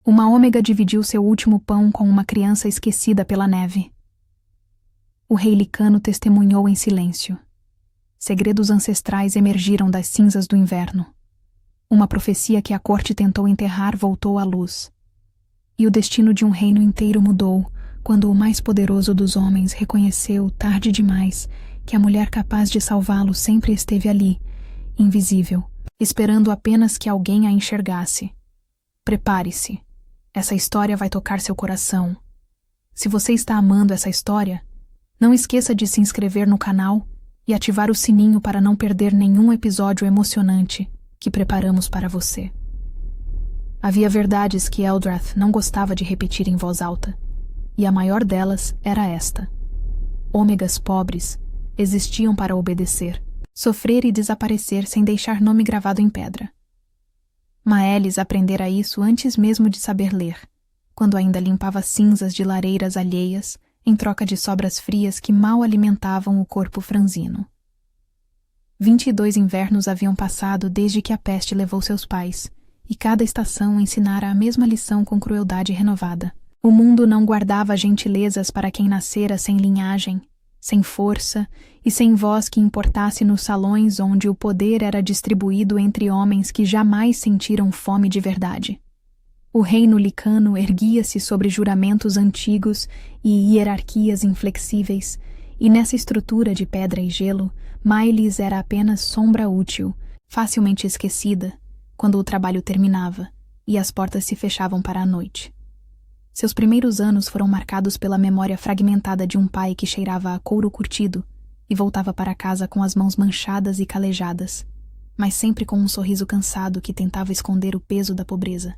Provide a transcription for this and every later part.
Uma ômega dividiu seu último pão com uma criança esquecida pela neve. O rei Licano testemunhou em silêncio. Segredos ancestrais emergiram das cinzas do inverno. Uma profecia que a corte tentou enterrar voltou à luz. E o destino de um reino inteiro mudou quando o mais poderoso dos homens reconheceu, tarde demais, que a mulher capaz de salvá-lo sempre esteve ali, invisível, esperando apenas que alguém a enxergasse. Prepare-se. Essa história vai tocar seu coração. Se você está amando essa história, não esqueça de se inscrever no canal e ativar o sininho para não perder nenhum episódio emocionante que preparamos para você. Havia verdades que Eldrath não gostava de repetir em voz alta, e a maior delas era esta. Ômegas pobres existiam para obedecer, sofrer e desaparecer sem deixar nome gravado em pedra. Maelis aprendera isso antes mesmo de saber ler, quando ainda limpava cinzas de lareiras alheias em troca de sobras frias que mal alimentavam o corpo franzino. 22 invernos haviam passado desde que a peste levou seus pais, e cada estação ensinara a mesma lição com crueldade renovada. O mundo não guardava gentilezas para quem nascera sem linhagem, sem força e sem voz que importasse nos salões onde o poder era distribuído entre homens que jamais sentiram fome de verdade. O reino Licano erguia-se sobre juramentos antigos e hierarquias inflexíveis, e nessa estrutura de pedra e gelo, Maelis era apenas sombra útil, facilmente esquecida, quando o trabalho terminava e as portas se fechavam para a noite. Seus primeiros anos foram marcados pela memória fragmentada de um pai que cheirava a couro curtido e voltava para casa com as mãos manchadas e calejadas, mas sempre com um sorriso cansado que tentava esconder o peso da pobreza.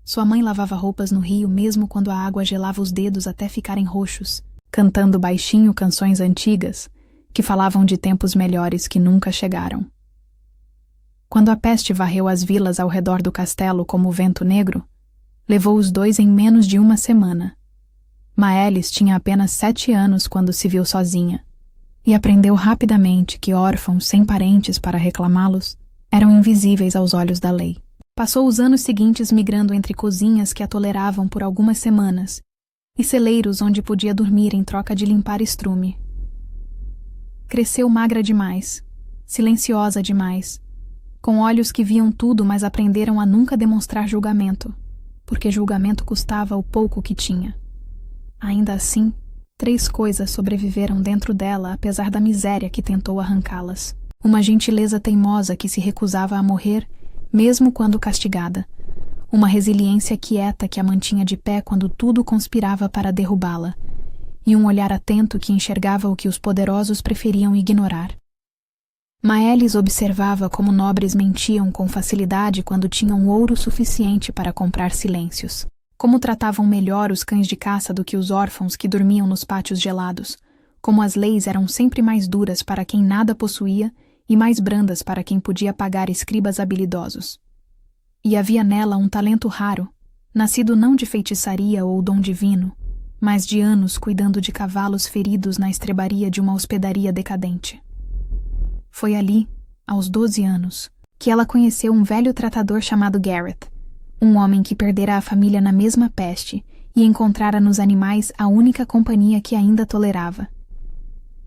Sua mãe lavava roupas no rio mesmo quando a água gelava os dedos até ficarem roxos, cantando baixinho canções antigas que falavam de tempos melhores que nunca chegaram. Quando a peste varreu as vilas ao redor do castelo como o vento negro, levou os dois em menos de uma semana. Maelis tinha apenas 7 anos quando se viu sozinha, e aprendeu rapidamente que órfãos sem parentes para reclamá-los eram invisíveis aos olhos da lei. Passou os anos seguintes migrando entre cozinhas que a toleravam por algumas semanas e celeiros onde podia dormir em troca de limpar estrume. Cresceu magra demais, silenciosa demais, com olhos que viam tudo, mas aprenderam a nunca demonstrar julgamento, porque julgamento custava o pouco que tinha. Ainda assim, 3 coisas sobreviveram dentro dela apesar da miséria que tentou arrancá-las. Uma gentileza teimosa que se recusava a morrer, mesmo quando castigada. Uma resiliência quieta que a mantinha de pé quando tudo conspirava para derrubá-la. E um olhar atento que enxergava o que os poderosos preferiam ignorar. Maelis observava como nobres mentiam com facilidade quando tinham ouro suficiente para comprar silêncios. Como tratavam melhor os cães de caça do que os órfãos que dormiam nos pátios gelados. Como as leis eram sempre mais duras para quem nada possuía e mais brandas para quem podia pagar escribas habilidosos. E havia nela um talento raro, nascido não de feitiçaria ou dom divino, mas de anos cuidando de cavalos feridos na estrebaria de uma hospedaria decadente. Foi ali, aos 12 anos, que ela conheceu um velho tratador chamado Gareth, um homem que perdera a família na mesma peste e encontrara nos animais a única companhia que ainda tolerava.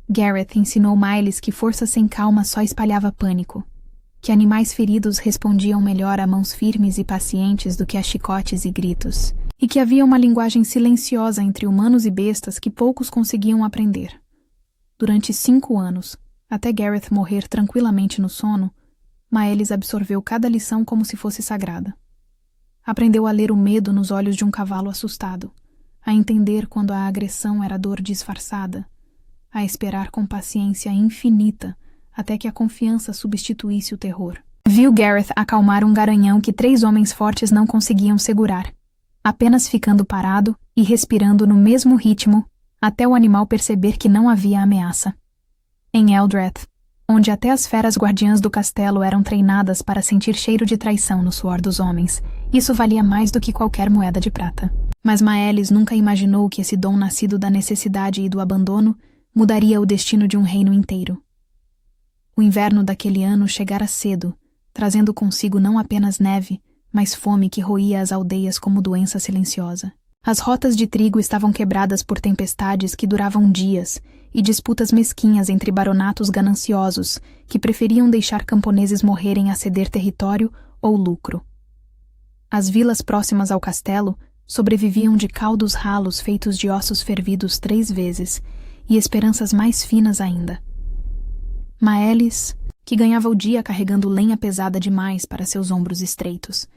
Gareth ensinou Maelis que força sem calma só espalhava pânico, que animais feridos respondiam melhor a mãos firmes e pacientes do que a chicotes e gritos, e que havia uma linguagem silenciosa entre humanos e bestas que poucos conseguiam aprender. Durante 5 anos, até Gareth morrer tranquilamente no sono, Maelis absorveu cada lição como se fosse sagrada. Aprendeu a ler o medo nos olhos de um cavalo assustado, a entender quando a agressão era dor disfarçada, a esperar com paciência infinita até que a confiança substituísse o terror. Viu Gareth acalmar um garanhão que 3 homens fortes não conseguiam segurar, apenas ficando parado e respirando no mesmo ritmo até o animal perceber que não havia ameaça. Em Eldrath, onde até as feras guardiãs do castelo eram treinadas para sentir cheiro de traição no suor dos homens, isso valia mais do que qualquer moeda de prata. Mas Maelis nunca imaginou que esse dom nascido da necessidade e do abandono mudaria o destino de um reino inteiro. O inverno daquele ano chegara cedo, trazendo consigo não apenas neve, mas fome que roía as aldeias como doença silenciosa. As rotas de trigo estavam quebradas por tempestades que duravam dias e disputas mesquinhas entre baronatos gananciosos que preferiam deixar camponeses morrerem a ceder território ou lucro. As vilas próximas ao castelo sobreviviam de caldos ralos feitos de ossos fervidos 3 vezes e esperanças mais finas ainda. Maelis, que ganhava o dia carregando lenha pesada demais para seus ombros estreitos,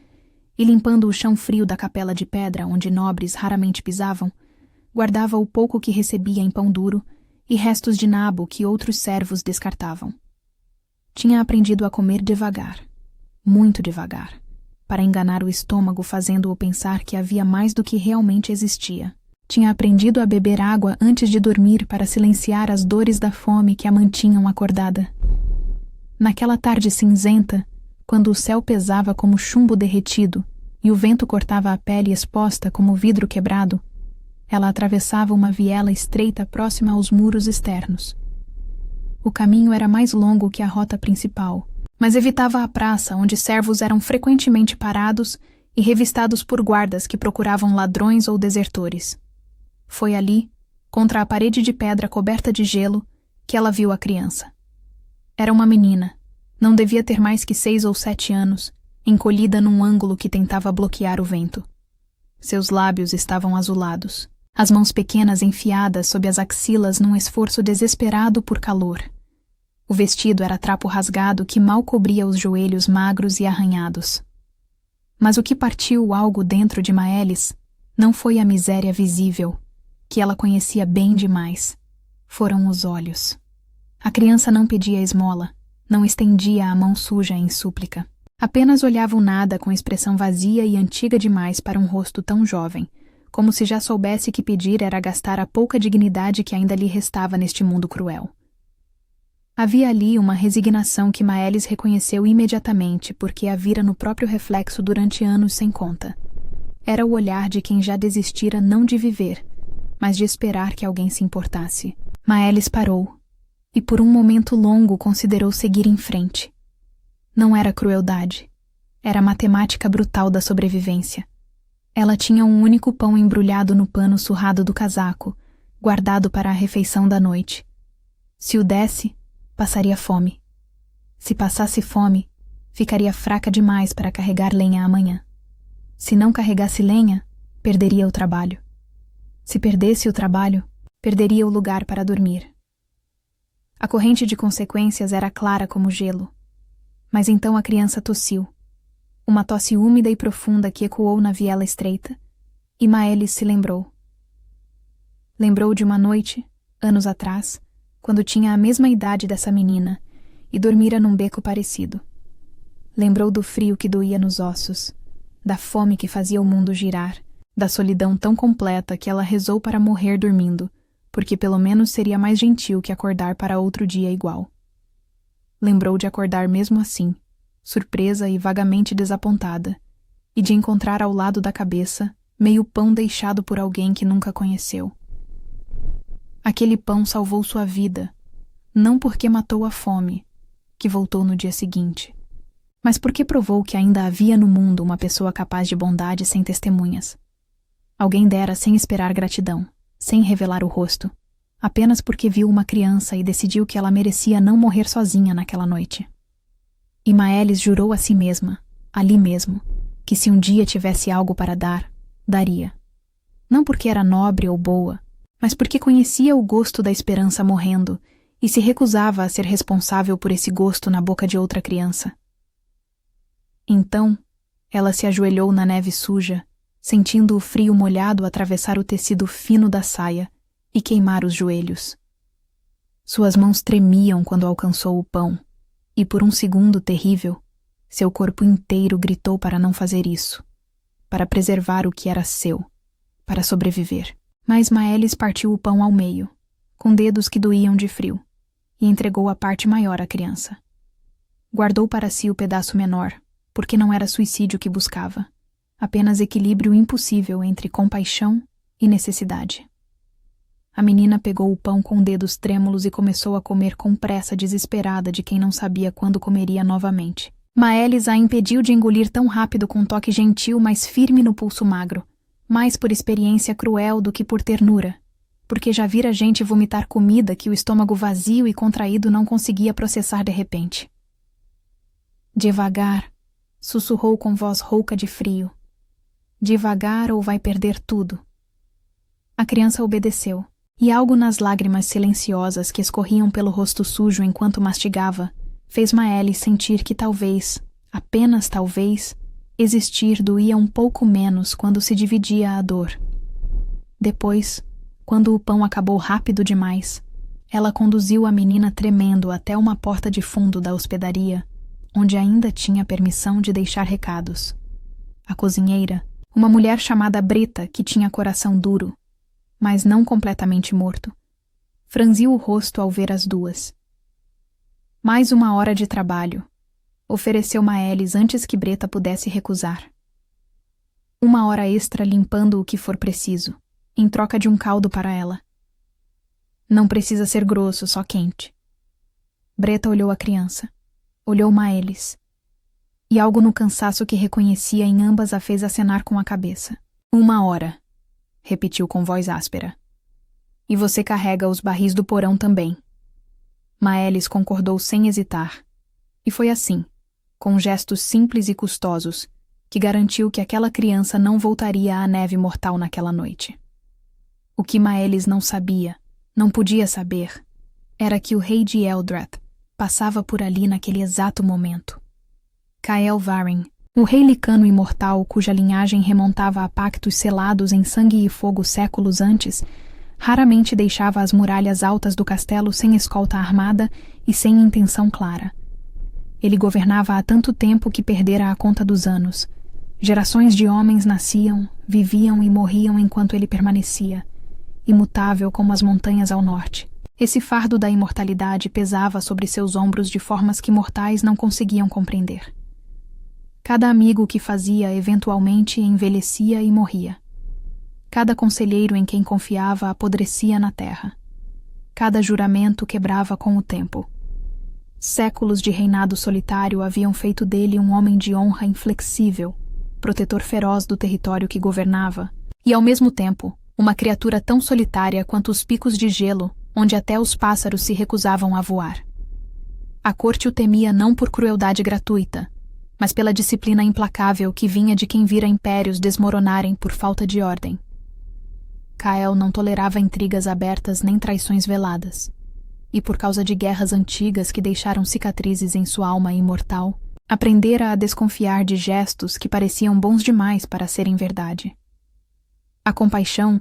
e limpando o chão frio da capela de pedra onde nobres raramente pisavam, guardava o pouco que recebia em pão duro e restos de nabo que outros servos descartavam. Tinha aprendido a comer devagar, muito devagar, para enganar o estômago fazendo-o pensar que havia mais do que realmente existia. Tinha aprendido a beber água antes de dormir para silenciar as dores da fome que a mantinham acordada. Naquela tarde cinzenta, quando o céu pesava como chumbo derretido e o vento cortava a pele exposta como vidro quebrado, ela atravessava uma viela estreita próxima aos muros externos. O caminho era mais longo que a rota principal, mas evitava a praça onde servos eram frequentemente parados e revistados por guardas que procuravam ladrões ou desertores. Foi ali, contra a parede de pedra coberta de gelo, que ela viu a criança. Era uma menina. Não devia ter mais que 6 ou 7 anos, encolhida num ângulo que tentava bloquear o vento. Seus lábios estavam azulados, as mãos pequenas enfiadas sob as axilas num esforço desesperado por calor. O vestido era trapo rasgado que mal cobria os joelhos magros e arranhados. Mas o que partiu algo dentro de Maelis não foi a miséria visível, que ela conhecia bem demais. Foram os olhos. A criança não pedia esmola, não estendia a mão suja em súplica. Apenas olhava o nada com expressão vazia e antiga demais para um rosto tão jovem, como se já soubesse que pedir era gastar a pouca dignidade que ainda lhe restava neste mundo cruel. Havia ali uma resignação que Maelis reconheceu imediatamente porque a vira no próprio reflexo durante anos sem conta. Era o olhar de quem já desistira não de viver, mas de esperar que alguém se importasse. Maelis parou, e por um momento longo considerou seguir em frente. Não era crueldade. Era a matemática brutal da sobrevivência. Ela tinha um único pão embrulhado no pano surrado do casaco, guardado para a refeição da noite. Se o desse, passaria fome. Se passasse fome, ficaria fraca demais para carregar lenha amanhã. Se não carregasse lenha, perderia o trabalho. Se perdesse o trabalho, perderia o lugar para dormir. A corrente de consequências era clara como gelo. Mas então a criança tossiu. Uma tosse úmida e profunda que ecoou na viela estreita, e Maelis se lembrou. Lembrou de uma noite, anos atrás, quando tinha a mesma idade dessa menina e dormira num beco parecido. Lembrou do frio que doía nos ossos, da fome que fazia o mundo girar, da solidão tão completa que ela rezou para morrer dormindo, porque pelo menos seria mais gentil que acordar para outro dia igual. Lembrou de acordar mesmo assim, surpresa e vagamente desapontada, e de encontrar ao lado da cabeça meio pão deixado por alguém que nunca conheceu. Aquele pão salvou sua vida, não porque matou a fome, que voltou no dia seguinte, mas porque provou que ainda havia no mundo uma pessoa capaz de bondade sem testemunhas. Alguém dera sem esperar gratidão, sem revelar o rosto, apenas porque viu uma criança e decidiu que ela merecia não morrer sozinha naquela noite. E Maelis jurou a si mesma, ali mesmo, que se um dia tivesse algo para dar, daria. Não porque era nobre ou boa, mas porque conhecia o gosto da esperança morrendo e se recusava a ser responsável por esse gosto na boca de outra criança. Então, ela se ajoelhou na neve suja, sentindo o frio molhado atravessar o tecido fino da saia e queimar os joelhos. Suas mãos tremiam quando alcançou o pão, e por um segundo terrível, seu corpo inteiro gritou para não fazer isso, para preservar o que era seu, para sobreviver. Mas Maelis partiu o pão ao meio, com dedos que doíam de frio, e entregou a parte maior à criança. Guardou para si o pedaço menor, porque não era suicídio que buscava, apenas equilíbrio impossível entre compaixão e necessidade. A menina pegou o pão com dedos trêmulos e começou a comer com pressa desesperada de quem não sabia quando comeria novamente. Maelis a impediu de engolir tão rápido com um toque gentil, mas firme no pulso magro, mais por experiência cruel do que por ternura, porque já vira gente vomitar comida que o estômago vazio e contraído não conseguia processar de repente. Devagar, sussurrou com voz rouca de frio. Devagar ou vai perder tudo. A criança obedeceu, e algo nas lágrimas silenciosas que escorriam pelo rosto sujo enquanto mastigava, fez Maelis sentir que talvez, apenas talvez, existir doía um pouco menos quando se dividia a dor. Depois, quando o pão acabou rápido demais, ela conduziu a menina tremendo até uma porta de fundo da hospedaria, onde ainda tinha permissão de deixar recados. A cozinheira, uma mulher chamada Brita, que tinha coração duro, mas não completamente morto, franziu o rosto ao ver as duas. Mais uma hora de trabalho, ofereceu Maelis antes que Breta pudesse recusar. Uma hora extra limpando o que for preciso, em troca de um caldo para ela. Não precisa ser grosso, só quente. Breta olhou a criança, olhou Maelis, e algo no cansaço que reconhecia em ambas a fez acenar com a cabeça. 1 hora, repetiu com voz áspera. E você carrega os barris do porão também. Maelis concordou sem hesitar, e foi assim, com gestos simples e custosos, que garantiu que aquela criança não voltaria à neve mortal naquela noite. O que Maelis não sabia, não podia saber, era que o rei de Eldrath passava por ali naquele exato momento. Kael Varren, o rei licano imortal cuja linhagem remontava a pactos selados em sangue e fogo séculos antes, raramente deixava as muralhas altas do castelo sem escolta armada e sem intenção clara. Ele governava há tanto tempo que perdera a conta dos anos. Gerações de homens nasciam, viviam e morriam enquanto ele permanecia, imutável como as montanhas ao norte. Esse fardo da imortalidade pesava sobre seus ombros de formas que mortais não conseguiam compreender. Cada amigo que fazia eventualmente envelhecia e morria. Cada conselheiro em quem confiava apodrecia na terra. Cada juramento quebrava com o tempo. Séculos de reinado solitário haviam feito dele um homem de honra inflexível, protetor feroz do território que governava, e ao mesmo tempo, uma criatura tão solitária quanto os picos de gelo, onde até os pássaros se recusavam a voar. A corte o temia não por crueldade gratuita, mas pela disciplina implacável que vinha de quem vira impérios desmoronarem por falta de ordem. Kael não tolerava intrigas abertas nem traições veladas, e por causa de guerras antigas que deixaram cicatrizes em sua alma imortal, aprendera a desconfiar de gestos que pareciam bons demais para serem verdade. A compaixão,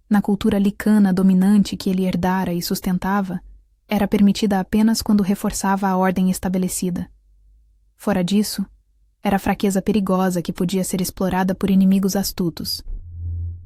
na cultura licana dominante que ele herdara e sustentava, era permitida apenas quando reforçava a ordem estabelecida. Fora disso, era fraqueza perigosa que podia ser explorada por inimigos astutos.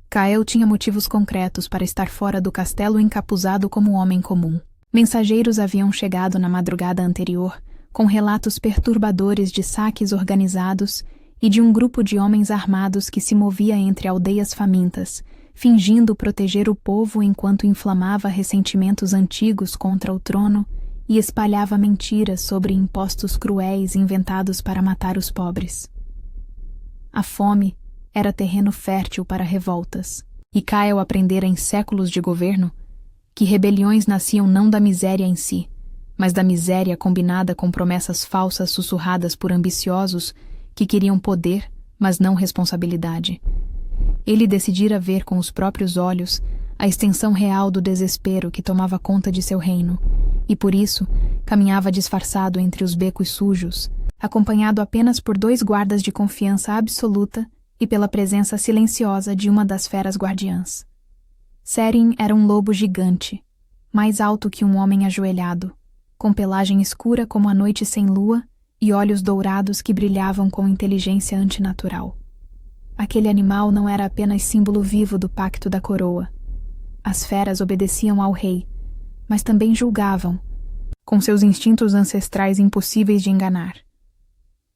Kael tinha motivos concretos para estar fora do castelo encapuzado como homem comum. Mensageiros haviam chegado na madrugada anterior, com relatos perturbadores de saques organizados e de um grupo de homens armados que se movia entre aldeias famintas, fingindo proteger o povo enquanto inflamava ressentimentos antigos contra o trono e espalhava mentiras sobre impostos cruéis inventados para matar os pobres. A fome era terreno fértil para revoltas, e Kael aprendera em séculos de governo que rebeliões nasciam não da miséria em si, mas da miséria combinada com promessas falsas sussurradas por ambiciosos que queriam poder, mas não responsabilidade. Ele decidira ver com os próprios olhos a extensão real do desespero que tomava conta de seu reino, e por isso caminhava disfarçado entre os becos sujos, acompanhado apenas por 2 guardas de confiança absoluta e pela presença silenciosa de uma das feras guardiãs. Seren era um lobo gigante, mais alto que um homem ajoelhado, com pelagem escura como a noite sem lua e olhos dourados que brilhavam com inteligência antinatural. Aquele animal não era apenas símbolo vivo do pacto da coroa. As feras obedeciam ao rei, mas também julgavam, com seus instintos ancestrais impossíveis de enganar,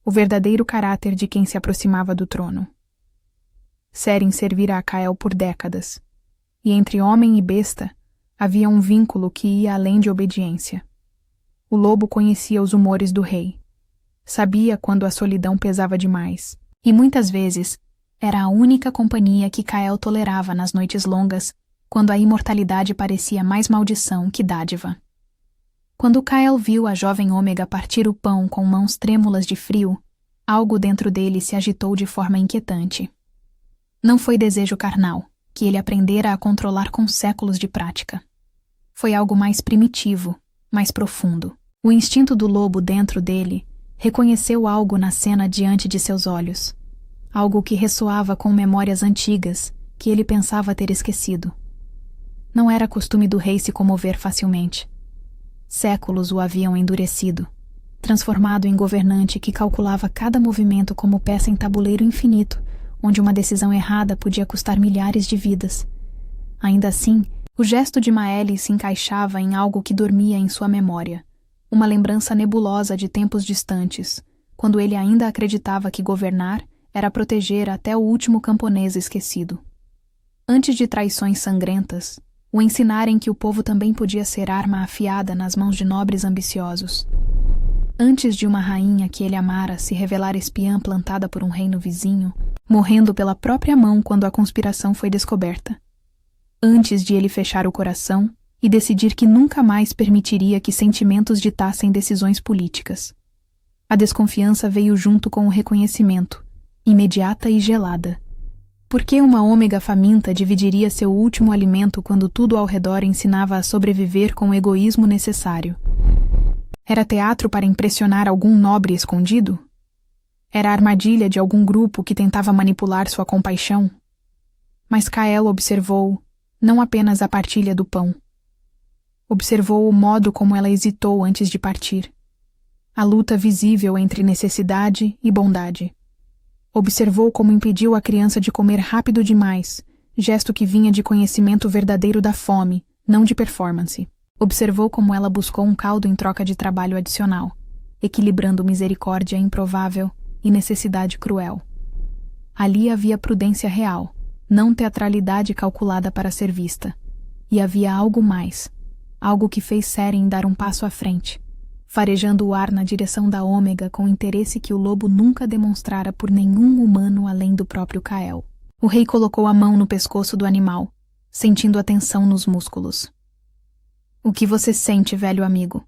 o verdadeiro caráter de quem se aproximava do trono. Seren servira a Kael por décadas, e entre homem e besta havia um vínculo que ia além de obediência. O lobo conhecia os humores do rei, Sabia quando a solidão pesava demais. E muitas vezes era a única companhia que Kael tolerava nas noites longas, quando a imortalidade parecia mais maldição que dádiva. Quando Kael viu a jovem Ômega partir o pão com mãos trêmulas de frio, algo dentro dele se agitou de forma inquietante. Não foi desejo carnal, que ele aprendera a controlar com séculos de prática. Foi algo mais primitivo, mais profundo. O instinto do lobo dentro dele reconheceu algo na cena diante de seus olhos, algo que ressoava com memórias antigas que ele pensava ter esquecido. Não era costume do rei se comover facilmente. Séculos o haviam endurecido, transformado em governante que calculava cada movimento como peça em tabuleiro infinito, onde uma decisão errada podia custar milhares de vidas. Ainda assim, o gesto de Maelis se encaixava em algo que dormia em sua memória, uma lembrança nebulosa de tempos distantes, quando ele ainda acreditava que governar era proteger até o último camponês esquecido. Antes de traições sangrentas, o ensinarem que o povo também podia ser arma afiada nas mãos de nobres ambiciosos. Antes de uma rainha que ele amara se revelar espiã plantada por um reino vizinho, morrendo pela própria mão quando a conspiração foi descoberta. Antes de ele fechar o coração e decidir que nunca mais permitiria que sentimentos ditassem decisões políticas. A desconfiança veio junto com o reconhecimento, imediata e gelada. Por que uma Ômega faminta dividiria seu último alimento quando tudo ao redor ensinava a sobreviver com o egoísmo necessário? Era teatro para impressionar algum nobre escondido? Era a armadilha de algum grupo que tentava manipular sua compaixão? Mas Kael observou não apenas a partilha do pão. Observou o modo como ela hesitou antes de partir. A luta visível entre necessidade e bondade. Observou como impediu a criança de comer rápido demais, gesto que vinha de conhecimento verdadeiro da fome, não de performance. Observou como ela buscou um caldo em troca de trabalho adicional, equilibrando misericórdia improvável e necessidade cruel. Ali havia prudência real, não teatralidade calculada para ser vista. E havia algo mais, algo que fez Seren dar um passo à frente, farejando o ar na direção da Ômega com interesse que o lobo nunca demonstrara por nenhum humano além do próprio Kael. O rei colocou a mão no pescoço do animal, sentindo a tensão nos músculos. "O que você sente, velho amigo?"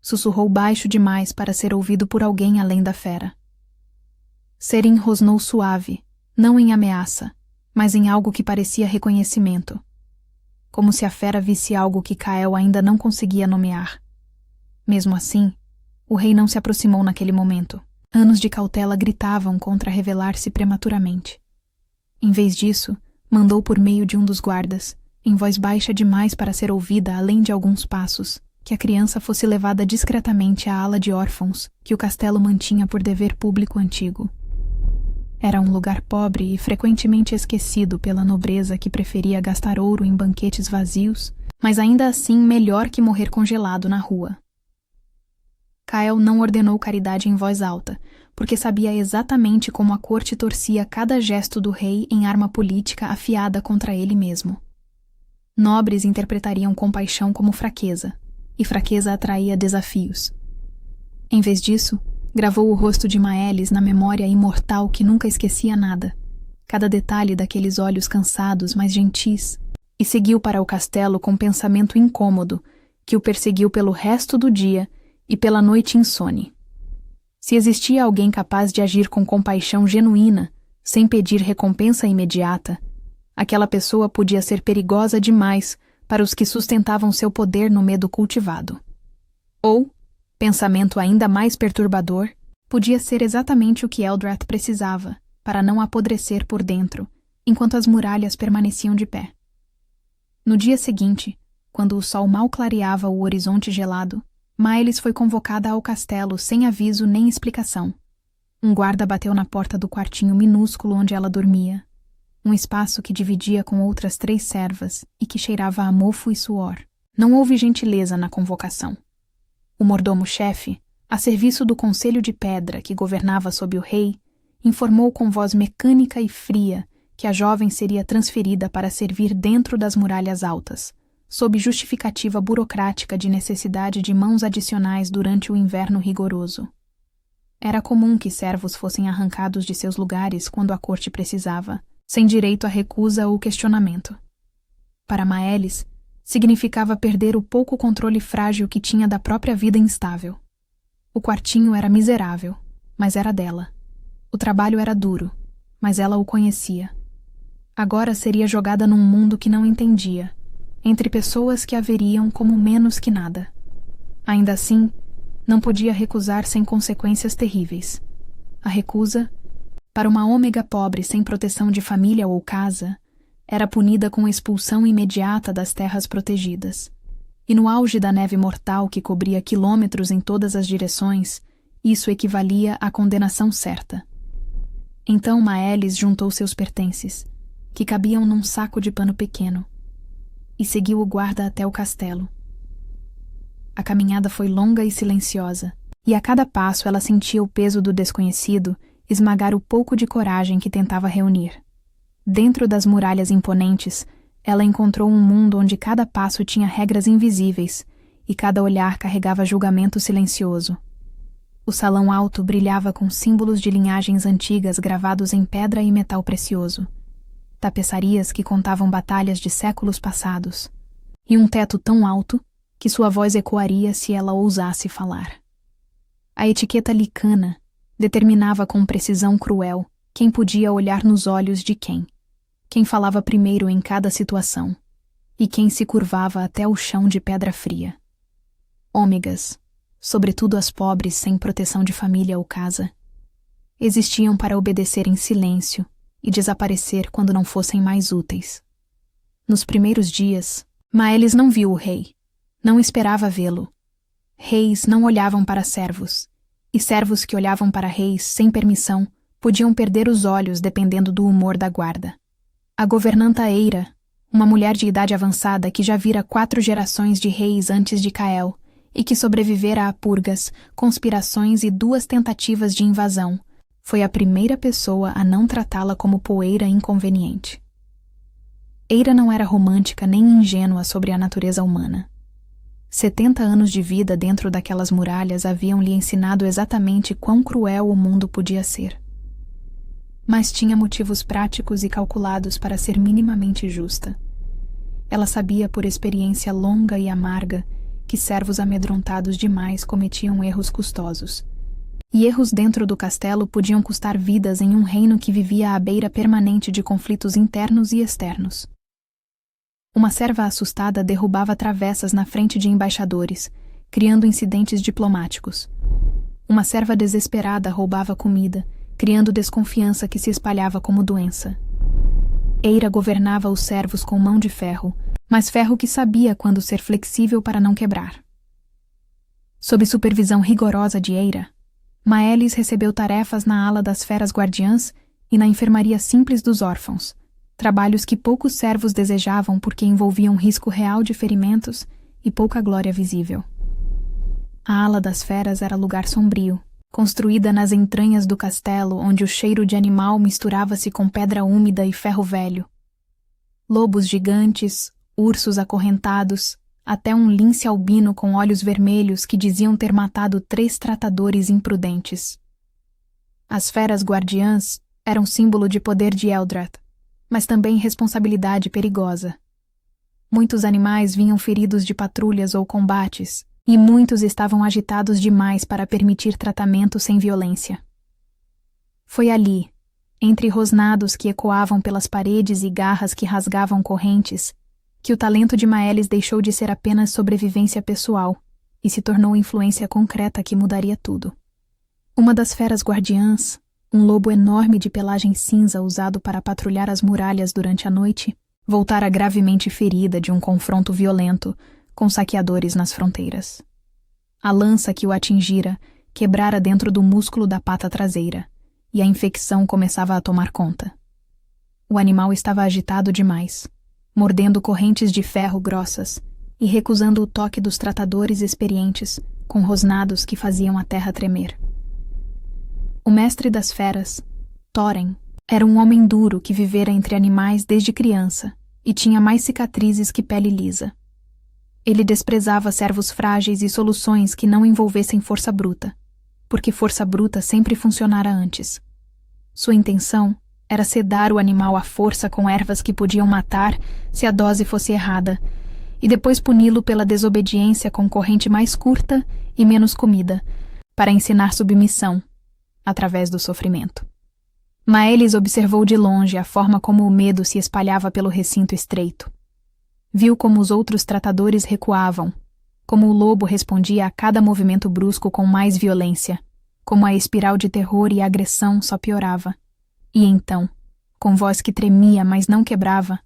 Sussurrou baixo demais para ser ouvido por alguém além da fera. Seren rosnou suave, não em ameaça, mas em algo que parecia reconhecimento. Como se a fera visse algo que Kael ainda não conseguia nomear. Mesmo assim, o rei não se aproximou naquele momento. Anos de cautela gritavam contra revelar-se prematuramente. Em vez disso, mandou por meio de um dos guardas, em voz baixa demais para ser ouvida além de alguns passos, que a criança fosse levada discretamente à ala de órfãos que o castelo mantinha por dever público antigo. Era um lugar pobre e frequentemente esquecido pela nobreza que preferia gastar ouro em banquetes vazios, mas ainda assim melhor que morrer congelado na rua. Kael não ordenou caridade em voz alta, porque sabia exatamente como a corte torcia cada gesto do rei em arma política afiada contra ele mesmo. Nobres interpretariam compaixão como fraqueza, e fraqueza atraía desafios. Em vez disso, gravou o rosto de Maelis na memória imortal que nunca esquecia nada, cada detalhe daqueles olhos cansados, mas gentis, e seguiu para o castelo com pensamento incômodo que o perseguiu pelo resto do dia e pela noite insone. Se existia alguém capaz de agir com compaixão genuína, sem pedir recompensa imediata, aquela pessoa podia ser perigosa demais para os que sustentavam seu poder no medo cultivado. Ou, pensamento ainda mais perturbador, podia ser exatamente o que Eldrath precisava para não apodrecer por dentro, enquanto as muralhas permaneciam de pé. No dia seguinte, quando o sol mal clareava o horizonte gelado, Maelis foi convocada ao castelo sem aviso nem explicação. Um guarda bateu na porta do quartinho minúsculo onde ela dormia, um espaço que dividia com outras 3 servas e que cheirava a mofo e suor. Não houve gentileza na convocação. O mordomo-chefe, a serviço do Conselho de Pedra que governava sob o rei, informou com voz mecânica e fria que a jovem seria transferida para servir dentro das muralhas altas, sob justificativa burocrática de necessidade de mãos adicionais durante o inverno rigoroso. Era comum que servos fossem arrancados de seus lugares quando a corte precisava, sem direito à recusa ou questionamento. Para Maelis, significava perder o pouco controle frágil que tinha da própria vida instável. O quartinho era miserável, mas era dela. O trabalho era duro, mas ela o conhecia. Agora seria jogada num mundo que não entendia, entre pessoas que a veriam como menos que nada. Ainda assim, não podia recusar sem consequências terríveis. A recusa, para uma ômega pobre sem proteção de família ou casa, era punida com expulsão imediata das terras protegidas. E no auge da neve mortal que cobria quilômetros em todas as direções, isso equivalia à condenação certa. Então Maelis juntou seus pertences, que cabiam num saco de pano pequeno, e seguiu o guarda até o castelo. A caminhada foi longa e silenciosa, e a cada passo ela sentia o peso do desconhecido esmagar o pouco de coragem que tentava reunir. Dentro das muralhas imponentes, ela encontrou um mundo onde cada passo tinha regras invisíveis e cada olhar carregava julgamento silencioso. O salão alto brilhava com símbolos de linhagens antigas gravados em pedra e metal precioso, tapeçarias que contavam batalhas de séculos passados, e um teto tão alto que sua voz ecoaria se ela ousasse falar. A etiqueta licana determinava com precisão cruel quem podia olhar nos olhos de quem falava primeiro em cada situação, e quem se curvava até o chão de pedra fria. Ômegas, sobretudo as pobres sem proteção de família ou casa, existiam para obedecer em silêncio e desaparecer quando não fossem mais úteis. Nos primeiros dias, Maelis não viu o rei. Não esperava vê-lo. Reis não olhavam para servos, e servos que olhavam para reis sem permissão podiam perder os olhos dependendo do humor da guarda. A governanta Eira, uma mulher de idade avançada que já vira 4 gerações de reis antes de Cael e que sobrevivera a purgas, conspirações e 2 tentativas de invasão, foi a primeira pessoa a não tratá-la como poeira inconveniente. Eira não era romântica nem ingênua sobre a natureza humana. 70 anos de vida dentro daquelas muralhas haviam lhe ensinado exatamente quão cruel o mundo podia ser. Mas tinha motivos práticos e calculados para ser minimamente justa. Ela sabia por experiência longa e amarga que servos amedrontados demais cometiam erros custosos. E erros dentro do castelo podiam custar vidas em um reino que vivia à beira permanente de conflitos internos e externos. Uma serva assustada derrubava travessas na frente de embaixadores, criando incidentes diplomáticos. Uma serva desesperada roubava comida, criando desconfiança que se espalhava como doença. Eira governava os servos com mão de ferro, mas ferro que sabia quando ser flexível para não quebrar. Sob supervisão rigorosa de Eira, Maelis recebeu tarefas na ala das feras guardiãs e na enfermaria simples dos órfãos, trabalhos que poucos servos desejavam porque envolviam risco real de ferimentos e pouca glória visível. A ala das feras era lugar sombrio, construída nas entranhas do castelo onde o cheiro de animal misturava-se com pedra úmida e ferro velho. Lobos gigantes, ursos acorrentados, até um lince albino com olhos vermelhos que diziam ter matado 3 tratadores imprudentes. As feras guardiãs eram símbolo de poder de Eldrath, mas também responsabilidade perigosa. Muitos animais vinham feridos de patrulhas ou combates, e muitos estavam agitados demais para permitir tratamento sem violência. Foi ali, entre rosnados que ecoavam pelas paredes e garras que rasgavam correntes, que o talento de Maelis deixou de ser apenas sobrevivência pessoal e se tornou influência concreta que mudaria tudo. Uma das feras guardiãs, um lobo enorme de pelagem cinza usado para patrulhar as muralhas durante a noite, voltara gravemente ferida de um confronto violento com saqueadores nas fronteiras. A lança que o atingira quebrara dentro do músculo da pata traseira, e a infecção começava a tomar conta. O animal estava agitado demais, mordendo correntes de ferro grossas e recusando o toque dos tratadores experientes, com rosnados que faziam a terra tremer. O mestre das feras, Thorin, era um homem duro que vivera entre animais desde criança e tinha mais cicatrizes que pele lisa. Ele desprezava servos frágeis e soluções que não envolvessem força bruta. porque força bruta sempre funcionara antes. Sua intenção era sedar o animal à força com ervas que podiam matar se a dose fosse errada, e depois puni-lo pela desobediência com corrente mais curta e menos comida, para ensinar submissão, através do sofrimento. Maelis observou de longe a forma como o medo se espalhava pelo recinto estreito. Viu como os outros tratadores recuavam, como o lobo respondia a cada movimento brusco com mais violência, como a espiral de terror e agressão só piorava. E então, com voz que tremia, mas não quebrava,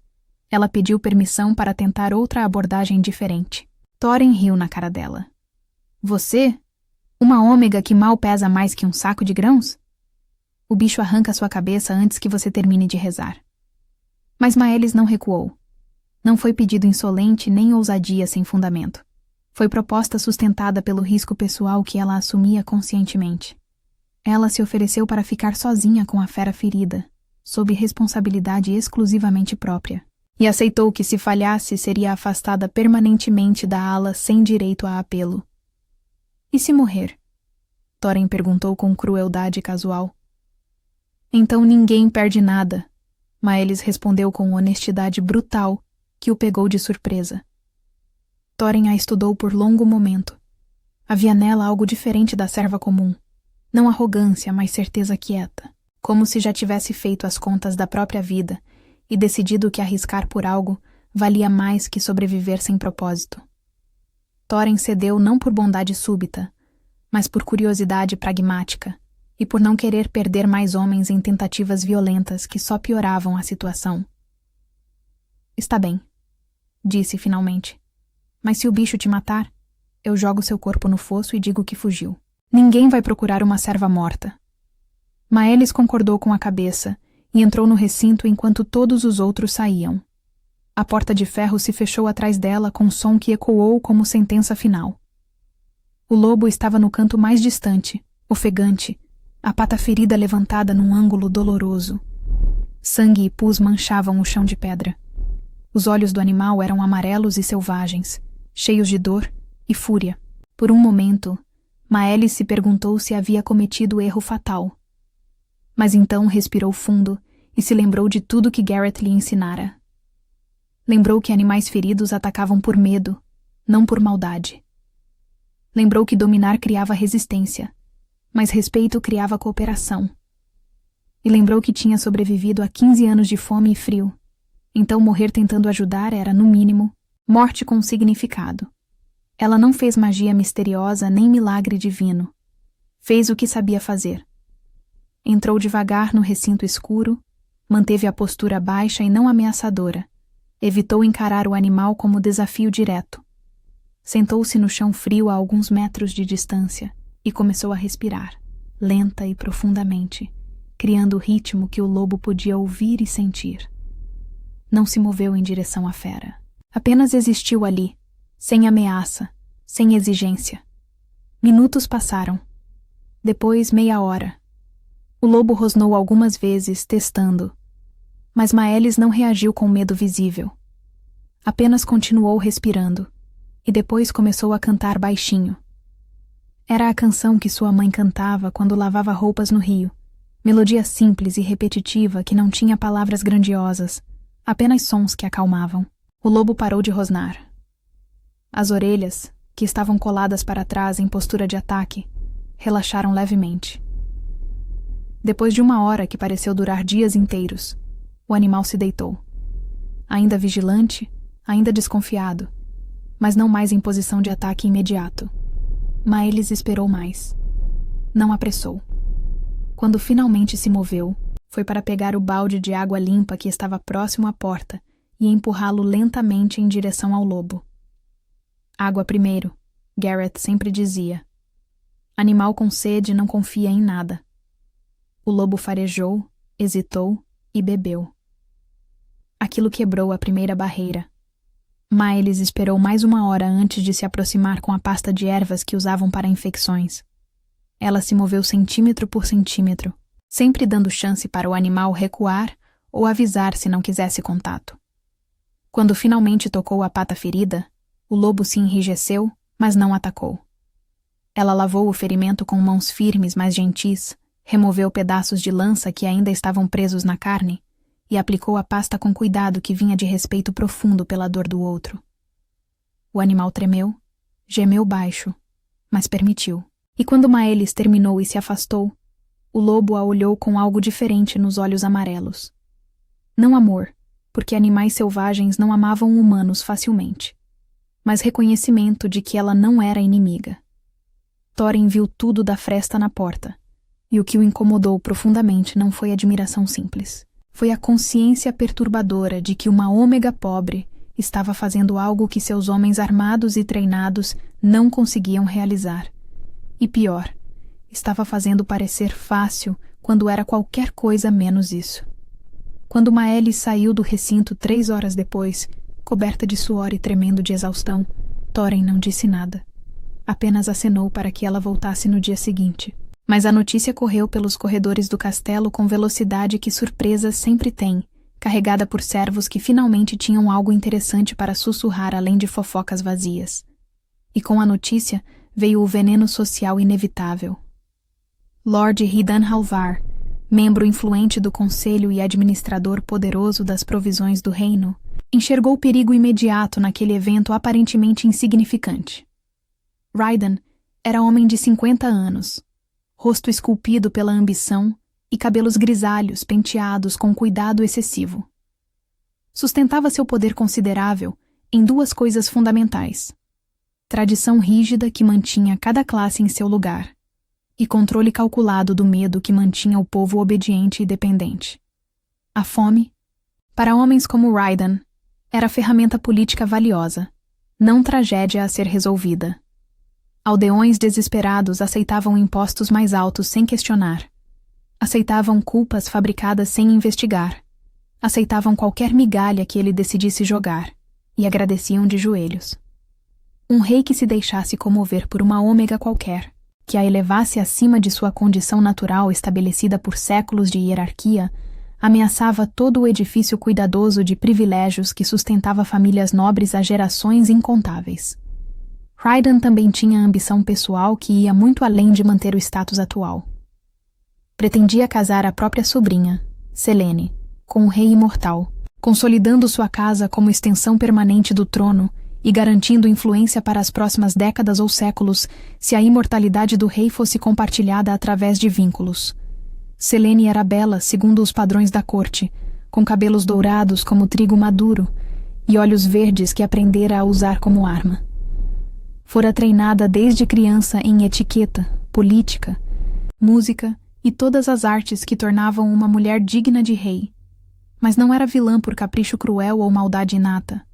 ela pediu permissão para tentar outra abordagem diferente. Thorin riu na cara dela. Você? Uma ômega que mal pesa mais que um saco de grãos? O bicho arranca sua cabeça antes que você termine de rezar. Mas Maelis não recuou. Não foi pedido insolente nem ousadia sem fundamento. Foi proposta sustentada pelo risco pessoal que ela assumia conscientemente. Ela se ofereceu para ficar sozinha com a fera ferida, sob responsabilidade exclusivamente própria, e aceitou que se falhasse seria afastada permanentemente da ala sem direito a apelo. E se morrer? Thorin perguntou com crueldade casual. Então ninguém perde nada, Maelis respondeu com honestidade brutal, que o pegou de surpresa. Thorin a estudou por longo momento. Havia nela algo diferente da serva comum. Não arrogância, mas certeza quieta, como se já tivesse feito as contas da própria vida e decidido que arriscar por algo valia mais que sobreviver sem propósito. Thorin cedeu não por bondade súbita, mas por curiosidade pragmática e por não querer perder mais homens em tentativas violentas que só pioravam a situação. Está bem, disse finalmente. Mas se o bicho te matar, eu jogo seu corpo no fosso e digo que fugiu. Ninguém vai procurar uma serva morta. Maelis concordou com a cabeça e entrou no recinto enquanto todos os outros saíam. A porta de ferro se fechou atrás dela com um som que ecoou como sentença final. O lobo estava no canto mais distante, ofegante, a pata ferida levantada num ângulo doloroso. Sangue e pus manchavam o chão de pedra. Os olhos do animal eram amarelos e selvagens, cheios de dor e fúria. Por um momento, Maelis se perguntou se havia cometido erro fatal. Mas então respirou fundo e se lembrou de tudo que Garrett lhe ensinara. Lembrou que animais feridos atacavam por medo, não por maldade. Lembrou que dominar criava resistência, mas respeito criava cooperação. E lembrou que tinha sobrevivido a 15 anos de fome e frio. Então morrer tentando ajudar era, no mínimo, morte com significado. Ela não fez magia misteriosa nem milagre divino. Fez o que sabia fazer. Entrou devagar no recinto escuro, manteve a postura baixa e não ameaçadora. Evitou encarar o animal como desafio direto. Sentou-se no chão frio a alguns metros de distância e começou a respirar, lenta e profundamente, criando o ritmo que o lobo podia ouvir e sentir. Não se moveu em direção à fera. Apenas existiu ali, sem ameaça, sem exigência. Minutos passaram. Depois, meia hora. O lobo rosnou algumas vezes, testando. Mas Maelis não reagiu com medo visível. Apenas continuou respirando, e depois começou a cantar baixinho. Era a canção que sua mãe cantava quando lavava roupas no rio. Melodia simples e repetitiva que não tinha palavras grandiosas, apenas sons que acalmavam. O lobo parou de rosnar. As orelhas, que estavam coladas para trás em postura de ataque, relaxaram levemente. Depois de uma hora que pareceu durar dias inteiros, o animal se deitou. Ainda vigilante, ainda desconfiado, mas não mais em posição de ataque imediato. Maelis esperou mais. Não apressou. Quando finalmente se moveu, foi para pegar o balde de água limpa que estava próximo à porta e empurrá-lo lentamente em direção ao lobo. Água primeiro, Garrett sempre dizia. Animal com sede não confia em nada. O lobo farejou, hesitou e bebeu. Aquilo quebrou a primeira barreira. Maelis esperou mais uma hora antes de se aproximar com a pasta de ervas que usavam para infecções. Ela se moveu centímetro por centímetro, sempre dando chance para o animal recuar ou avisar se não quisesse contato. Quando finalmente tocou a pata ferida, o lobo se enrijeceu, mas não atacou. Ela lavou o ferimento com mãos firmes, mas gentis, removeu pedaços de lança que ainda estavam presos na carne e aplicou a pasta com cuidado que vinha de respeito profundo pela dor do outro. O animal tremeu, gemeu baixo, mas permitiu. E quando Maelis terminou e se afastou, o lobo a olhou com algo diferente nos olhos amarelos. Não amor, porque animais selvagens não amavam humanos facilmente, mas reconhecimento de que ela não era inimiga. Thorin viu tudo da fresta na porta, e o que o incomodou profundamente não foi admiração simples. Foi a consciência perturbadora de que uma ômega pobre estava fazendo algo que seus homens armados e treinados não conseguiam realizar. E pior, estava fazendo parecer fácil quando era qualquer coisa menos isso. Quando Maelis saiu do recinto 3 horas depois, coberta de suor e tremendo de exaustão, Thorin não disse nada. Apenas acenou para que ela voltasse no dia seguinte. Mas a notícia correu pelos corredores do castelo com velocidade que surpresas sempre têm, carregada por servos que finalmente tinham algo interessante para sussurrar além de fofocas vazias. E com a notícia veio o veneno social inevitável. Lord Hidan Halvar, membro influente do conselho e administrador poderoso das provisões do reino, enxergou perigo imediato naquele evento aparentemente insignificante. Rhydon era homem de 50 anos, rosto esculpido pela ambição e cabelos grisalhos penteados com cuidado excessivo. Sustentava seu poder considerável em 2 coisas fundamentais: tradição rígida que mantinha cada classe em seu lugar, e controle calculado do medo que mantinha o povo obediente e dependente. A fome, para homens como Rhydon, era ferramenta política valiosa, não tragédia a ser resolvida. Aldeões desesperados aceitavam impostos mais altos sem questionar. Aceitavam culpas fabricadas sem investigar. Aceitavam qualquer migalha que ele decidisse jogar, e agradeciam de joelhos. Um rei que se deixasse comover por uma ômega qualquer, que a elevasse acima de sua condição natural estabelecida por séculos de hierarquia, ameaçava todo o edifício cuidadoso de privilégios que sustentava famílias nobres há gerações incontáveis. Rhydon também tinha ambição pessoal que ia muito além de manter o status atual. Pretendia casar a própria sobrinha, Selene, com o rei imortal, consolidando sua casa como extensão permanente do trono e garantindo influência para as próximas décadas ou séculos se a imortalidade do rei fosse compartilhada através de vínculos. Selene era bela segundo os padrões da corte, com cabelos dourados como trigo maduro e olhos verdes que aprendera a usar como arma. Fora treinada desde criança em etiqueta, política, música e todas as artes que tornavam uma mulher digna de rei. Mas não era vilã por capricho cruel ou maldade inata.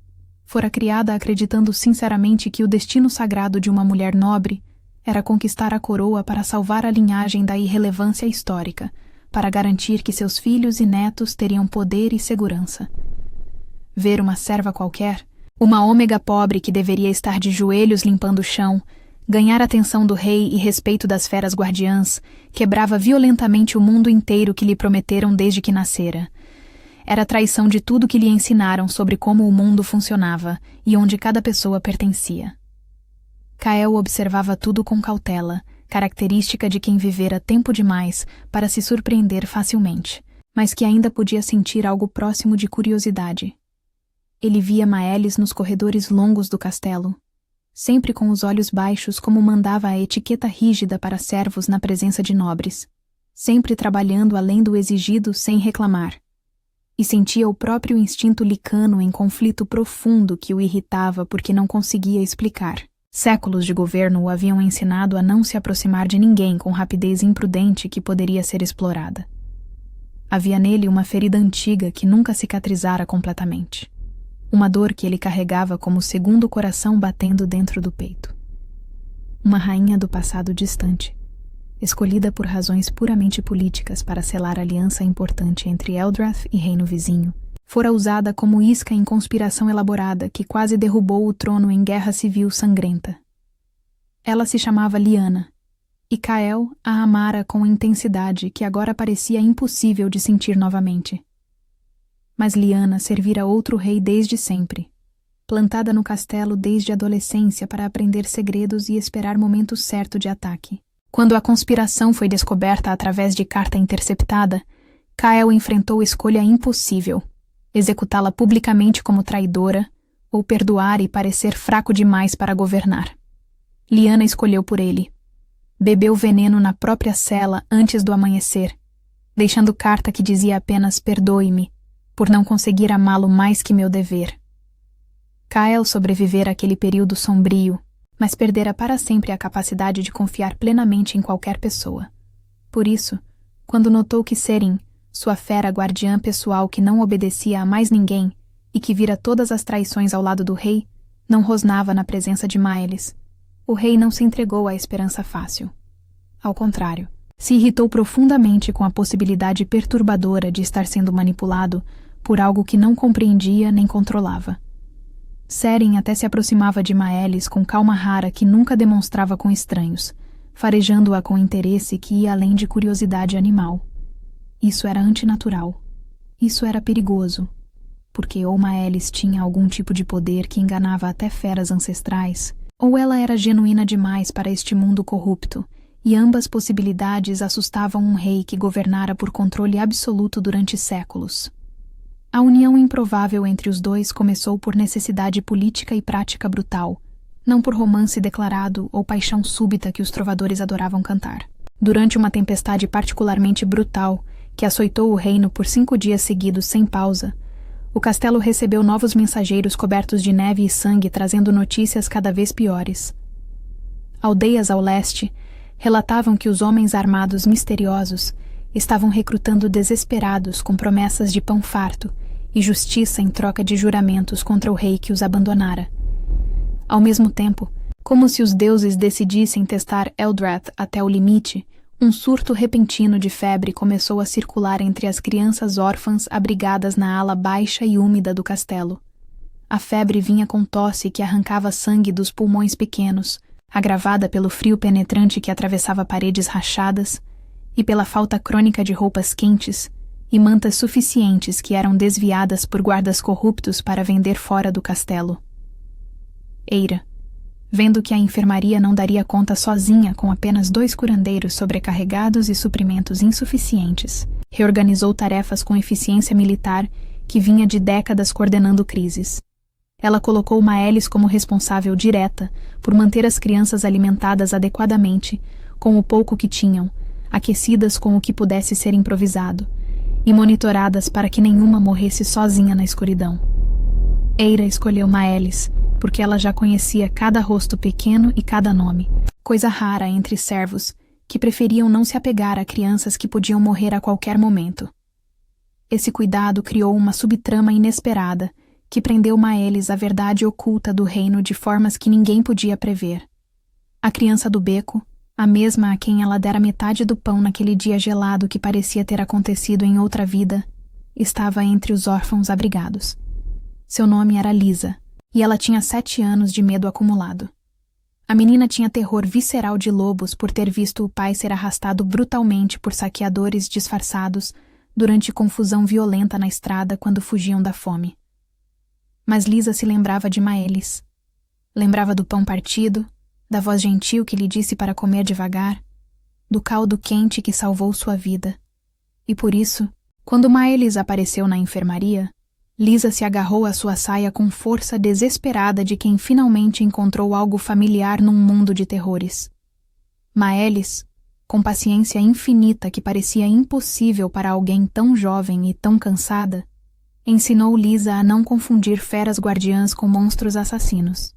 Fora criada acreditando sinceramente que o destino sagrado de uma mulher nobre era conquistar a coroa para salvar a linhagem da irrelevância histórica, para garantir que seus filhos e netos teriam poder e segurança. Ver uma serva qualquer, uma ômega pobre que deveria estar de joelhos limpando o chão, ganhar a atenção do rei e respeito das feras guardiãs, quebrava violentamente o mundo inteiro que lhe prometeram desde que nascera. Era traição de tudo que lhe ensinaram sobre como o mundo funcionava e onde cada pessoa pertencia. Kael observava tudo com cautela, característica de quem vivera tempo demais para se surpreender facilmente, mas que ainda podia sentir algo próximo de curiosidade. Ele via Maelis nos corredores longos do castelo, sempre com os olhos baixos como mandava a etiqueta rígida para servos na presença de nobres, sempre trabalhando além do exigido sem reclamar. E sentia o próprio instinto licano em conflito profundo que o irritava porque não conseguia explicar. Séculos de governo o haviam ensinado a não se aproximar de ninguém com rapidez imprudente que poderia ser explorada. Havia nele uma ferida antiga que nunca cicatrizara completamente. Uma dor que ele carregava como o segundo coração batendo dentro do peito. Uma rainha do passado distante, escolhida por razões puramente políticas para selar aliança importante entre Eldrath e reino vizinho, fora usada como isca em conspiração elaborada que quase derrubou o trono em guerra civil sangrenta. Ela se chamava Lyanna, e Kael a amara com intensidade que agora parecia impossível de sentir novamente. Mas Lyanna servira outro rei desde sempre, plantada no castelo desde a adolescência para aprender segredos e esperar momento certo de ataque. Quando a conspiração foi descoberta através de carta interceptada, Kael enfrentou escolha impossível: executá-la publicamente como traidora ou perdoar e parecer fraco demais para governar. Lyanna escolheu por ele. Bebeu veneno na própria cela antes do amanhecer, deixando carta que dizia apenas "perdoe-me", por não conseguir amá-lo mais que meu dever. Kael sobrevivera àquele período sombrio, mas perdera para sempre a capacidade de confiar plenamente em qualquer pessoa. Por isso, quando notou que Seren, sua fera guardiã pessoal que não obedecia a mais ninguém e que vira todas as traições ao lado do rei, não rosnava na presença de Maelis, o rei não se entregou à esperança fácil. Ao contrário, se irritou profundamente com a possibilidade perturbadora de estar sendo manipulado por algo que não compreendia nem controlava. Seren até se aproximava de Maelis com calma rara que nunca demonstrava com estranhos, farejando-a com interesse que ia além de curiosidade animal. Isso era antinatural. Isso era perigoso, porque ou Maelis tinha algum tipo de poder que enganava até feras ancestrais, ou ela era genuína demais para este mundo corrupto, e ambas possibilidades assustavam um rei que governara por controle absoluto durante séculos. A união improvável entre os dois começou por necessidade política e prática brutal, não por romance declarado ou paixão súbita que os trovadores adoravam cantar. Durante uma tempestade particularmente brutal, que açoitou o reino por 5 dias seguidos sem pausa, o castelo recebeu novos mensageiros cobertos de neve e sangue trazendo notícias cada vez piores. Aldeias ao leste relatavam que os homens armados misteriosos estavam recrutando desesperados com promessas de pão farto e justiça em troca de juramentos contra o rei que os abandonara. Ao mesmo tempo, como se os deuses decidissem testar Eldrath até o limite, um surto repentino de febre começou a circular entre as crianças órfãs abrigadas na ala baixa e úmida do castelo. A febre vinha com tosse que arrancava sangue dos pulmões pequenos, agravada pelo frio penetrante que atravessava paredes rachadas e pela falta crônica de roupas quentes e mantas suficientes que eram desviadas por guardas corruptos para vender fora do castelo. Eira, vendo que a enfermaria não daria conta sozinha com apenas 2 curandeiros sobrecarregados e suprimentos insuficientes, reorganizou tarefas com eficiência militar que vinha de décadas coordenando crises. Ela colocou Maelis como responsável direta por manter as crianças alimentadas adequadamente, com o pouco que tinham, aquecidas com o que pudesse ser improvisado, e monitoradas para que nenhuma morresse sozinha na escuridão. Eira escolheu Maelis, porque ela já conhecia cada rosto pequeno e cada nome, coisa rara entre servos, que preferiam não se apegar a crianças que podiam morrer a qualquer momento. Esse cuidado criou uma subtrama inesperada, que prendeu Maelis à verdade oculta do reino de formas que ninguém podia prever. A criança do beco, a mesma a quem ela dera metade do pão naquele dia gelado que parecia ter acontecido em outra vida, estava entre os órfãos abrigados. Seu nome era Lisa, e ela tinha 7 anos de medo acumulado. A menina tinha terror visceral de lobos por ter visto o pai ser arrastado brutalmente por saqueadores disfarçados durante confusão violenta na estrada quando fugiam da fome. Mas Lisa se lembrava de Maelis. Lembrava do pão partido, da voz gentil que lhe disse para comer devagar, do caldo quente que salvou sua vida. E por isso, quando Maelis apareceu na enfermaria, Lisa se agarrou à sua saia com força desesperada de quem finalmente encontrou algo familiar num mundo de terrores. Maelis, com paciência infinita que parecia impossível para alguém tão jovem e tão cansada, ensinou Lisa a não confundir feras guardiãs com monstros assassinos.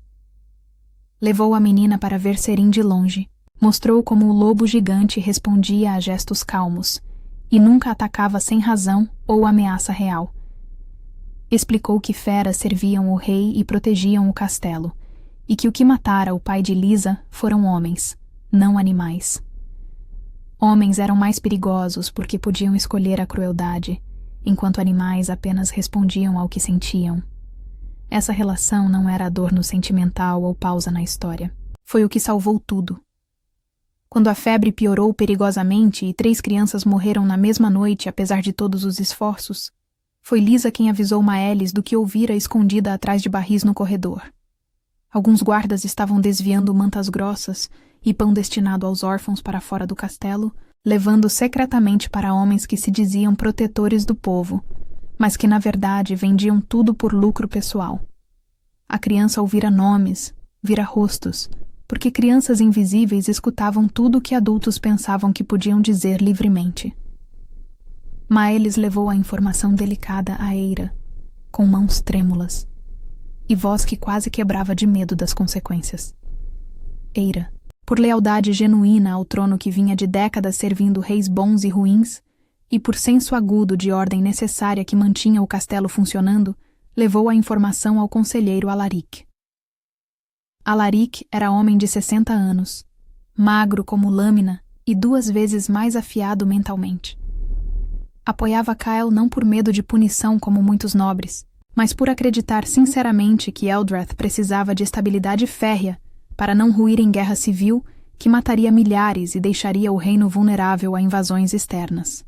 Levou a menina para ver Seren de longe, mostrou como o lobo gigante respondia a gestos calmos, e nunca atacava sem razão ou ameaça real. Explicou que feras serviam o rei e protegiam o castelo, e que o que matara o pai de Lisa foram homens, não animais. Homens eram mais perigosos porque podiam escolher a crueldade, enquanto animais apenas respondiam ao que sentiam. Essa relação não era adorno sentimental ou pausa na história. Foi o que salvou tudo. Quando a febre piorou perigosamente e 3 crianças morreram na mesma noite apesar de todos os esforços, Foi Lisa quem avisou Maelis do que ouvira escondida atrás de barris no corredor. Alguns guardas estavam desviando mantas grossas e pão destinado aos órfãos para fora do castelo, levando secretamente para homens que se diziam protetores do povo, mas que na verdade vendiam tudo por lucro pessoal. A criança ouvira nomes, vira rostos, porque crianças invisíveis escutavam tudo o que adultos pensavam que podiam dizer livremente. Maelis levou a informação delicada a Eira, com mãos trêmulas, e voz que quase quebrava de medo das consequências. Eira, por lealdade genuína ao trono que vinha de décadas servindo reis bons e ruins, e por senso agudo de ordem necessária que mantinha o castelo funcionando, levou a informação ao conselheiro Alaric. Alaric era homem de 60 anos, magro como lâmina e 2 vezes mais afiado mentalmente. Apoiava Kyle não por medo de punição como muitos nobres, mas por acreditar sinceramente que Eldrath precisava de estabilidade férrea para não ruir em guerra civil que mataria milhares e deixaria o reino vulnerável a invasões externas.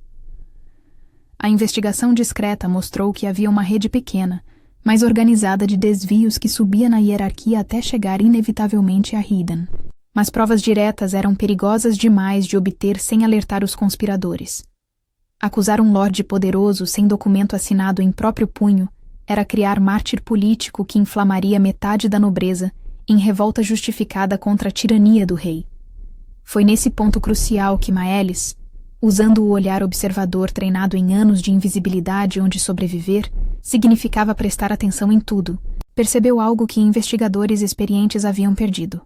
A investigação discreta mostrou que havia uma rede pequena, mas organizada de desvios que subia na hierarquia até chegar inevitavelmente a Hidden. Mas provas diretas eram perigosas demais de obter sem alertar os conspiradores. Acusar um lorde poderoso sem documento assinado em próprio punho era criar mártir político que inflamaria metade da nobreza em revolta justificada contra a tirania do rei. Foi nesse ponto crucial que Maelis, usando o olhar observador treinado em anos de invisibilidade onde sobreviver, significava prestar atenção em tudo, percebeu algo que investigadores experientes haviam perdido.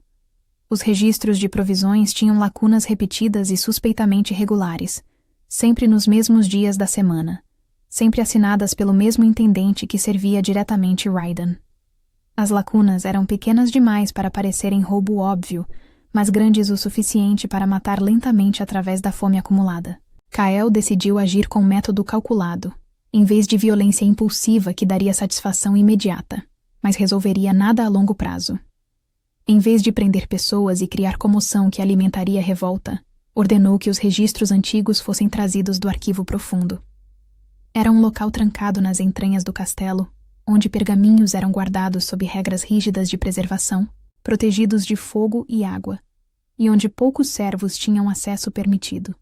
Os registros de provisões tinham lacunas repetidas e suspeitamente irregulares, sempre nos mesmos dias da semana, sempre assinadas pelo mesmo intendente que servia diretamente Raiden. As lacunas eram pequenas demais para parecerem roubo óbvio, mas grandes o suficiente para matar lentamente através da fome acumulada. Kael decidiu agir com método calculado, em vez de violência impulsiva que daria satisfação imediata, mas resolveria nada a longo prazo. Em vez de prender pessoas e criar comoção que alimentaria a revolta, ordenou que os registros antigos fossem trazidos do arquivo profundo. Era um local trancado nas entranhas do castelo, onde pergaminhos eram guardados sob regras rígidas de preservação, protegidos de fogo e água, e onde poucos servos tinham acesso permitido.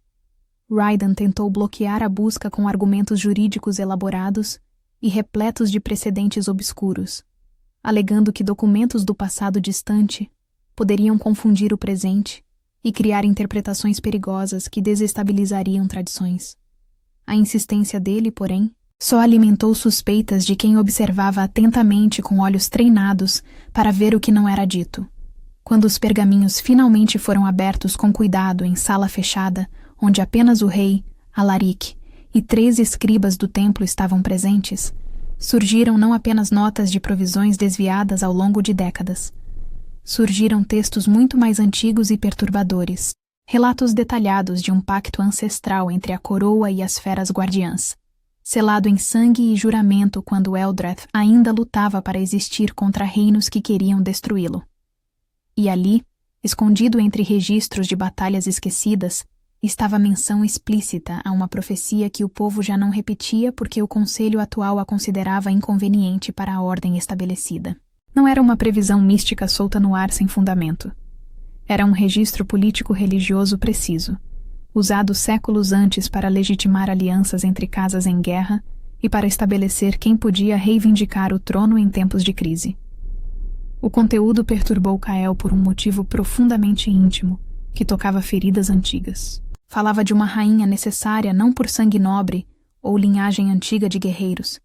Raiden tentou bloquear a busca com argumentos jurídicos elaborados e repletos de precedentes obscuros, alegando que documentos do passado distante poderiam confundir o presente e criar interpretações perigosas que desestabilizariam tradições. A insistência dele, porém, só alimentou suspeitas de quem observava atentamente com olhos treinados para ver o que não era dito. Quando os pergaminhos finalmente foram abertos com cuidado em sala fechada, onde apenas o rei, Alaric e 3 escribas do templo estavam presentes, surgiram não apenas notas de provisões desviadas ao longo de décadas. Surgiram textos muito mais antigos e perturbadores, relatos detalhados de um pacto ancestral entre a coroa e as feras guardiãs, selado em sangue e juramento quando Eldrath ainda lutava para existir contra reinos que queriam destruí-lo. E ali, escondido entre registros de batalhas esquecidas, estava a menção explícita a uma profecia que o povo já não repetia porque o conselho atual a considerava inconveniente para a ordem estabelecida. Não era uma previsão mística solta no ar sem fundamento. Era um registro político-religioso preciso, usado séculos antes para legitimar alianças entre casas em guerra e para estabelecer quem podia reivindicar o trono em tempos de crise. O conteúdo perturbou Kael por um motivo profundamente íntimo, que tocava feridas antigas. Falava de uma rainha necessária não por sangue nobre ou linhagem antiga de guerreiros,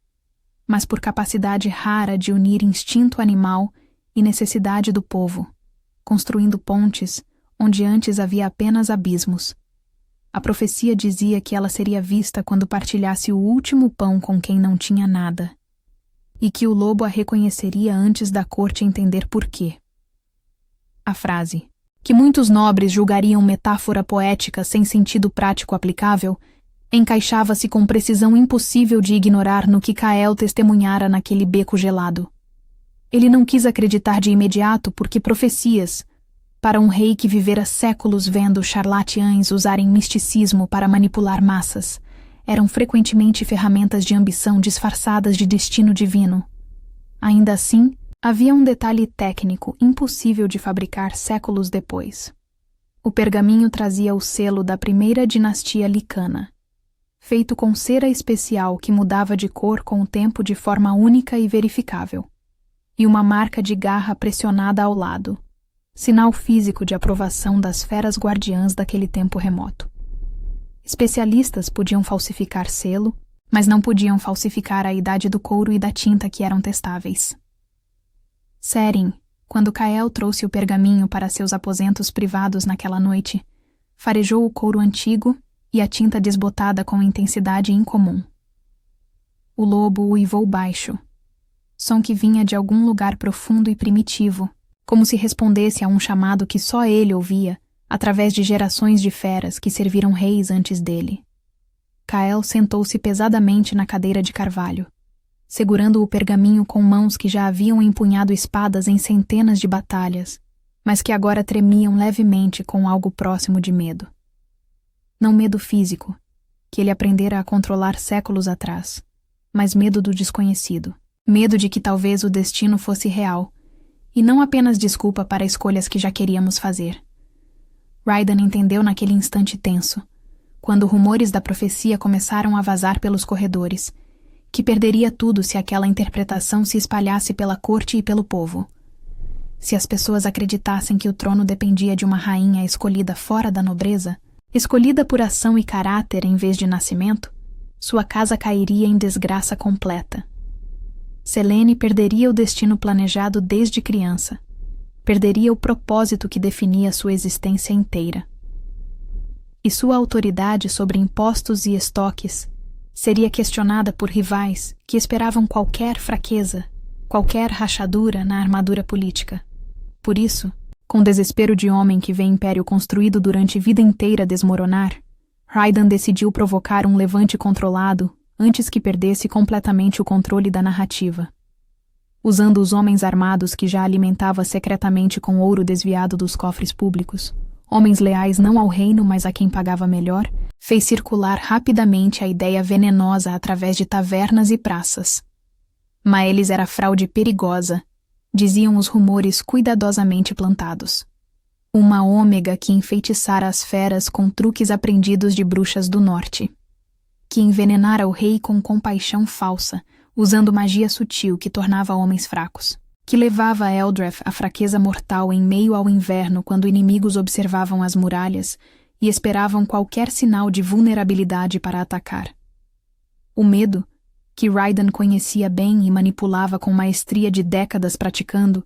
mas por capacidade rara de unir instinto animal e necessidade do povo, construindo pontes onde antes havia apenas abismos. A profecia dizia que ela seria vista quando partilhasse o último pão com quem não tinha nada, e que o lobo a reconheceria antes da corte entender por quê. A frase, que muitos nobres julgariam metáfora poética sem sentido prático aplicável, encaixava-se com precisão impossível de ignorar no que Kael testemunhara naquele beco gelado. Ele não quis acreditar de imediato porque profecias, para um rei que vivera séculos vendo charlatães usarem misticismo para manipular massas, eram frequentemente ferramentas de ambição disfarçadas de destino divino. Ainda assim, havia um detalhe técnico impossível de fabricar séculos depois. O pergaminho trazia o selo da primeira dinastia Licana, feito com cera especial que mudava de cor com o tempo de forma única e verificável, e uma marca de garra pressionada ao lado, sinal físico de aprovação das feras guardiãs daquele tempo remoto. Especialistas podiam falsificar selo, mas não podiam falsificar a idade do couro e da tinta que eram testáveis. Seren, quando Kael trouxe o pergaminho para seus aposentos privados naquela noite, farejou o couro antigo e a tinta desbotada com intensidade incomum. O lobo uivou baixo, som que vinha de algum lugar profundo e primitivo, como se respondesse a um chamado que só ele ouvia, através de gerações de feras que serviram reis antes dele. Kael sentou-se pesadamente na cadeira de carvalho, segurando o pergaminho com mãos que já haviam empunhado espadas em centenas de batalhas, mas que agora tremiam levemente com algo próximo de medo. Não medo físico, que ele aprendera a controlar séculos atrás, mas medo do desconhecido, medo de que talvez o destino fosse real, e não apenas desculpa para escolhas que já queríamos fazer. Raiden entendeu naquele instante tenso, quando rumores da profecia começaram a vazar pelos corredores, que perderia tudo se aquela interpretação se espalhasse pela corte e pelo povo. Se as pessoas acreditassem que o trono dependia de uma rainha escolhida fora da nobreza, escolhida por ação e caráter em vez de nascimento, sua casa cairia em desgraça completa. Selene perderia o destino planejado desde criança. Perderia o propósito que definia sua existência inteira. E sua autoridade sobre impostos e estoques seria questionada por rivais que esperavam qualquer fraqueza, qualquer rachadura na armadura política. Por isso, com desespero de homem que vê império construído durante vida inteira desmoronar, Raiden decidiu provocar um levante controlado antes que perdesse completamente o controle da narrativa. Usando os homens armados que já alimentava secretamente com ouro desviado dos cofres públicos, homens leais não ao reino, mas a quem pagava melhor, fez circular rapidamente a ideia venenosa através de tavernas e praças. Maelis era fraude perigosa, diziam os rumores cuidadosamente plantados. Uma ômega que enfeitiçara as feras com truques aprendidos de bruxas do norte. Que envenenara o rei com compaixão falsa, usando magia sutil que tornava homens fracos. Que levava Eldrath à fraqueza mortal em meio ao inverno quando inimigos observavam as muralhas e esperavam qualquer sinal de vulnerabilidade para atacar. O medo, que Raiden conhecia bem e manipulava com maestria de décadas praticando,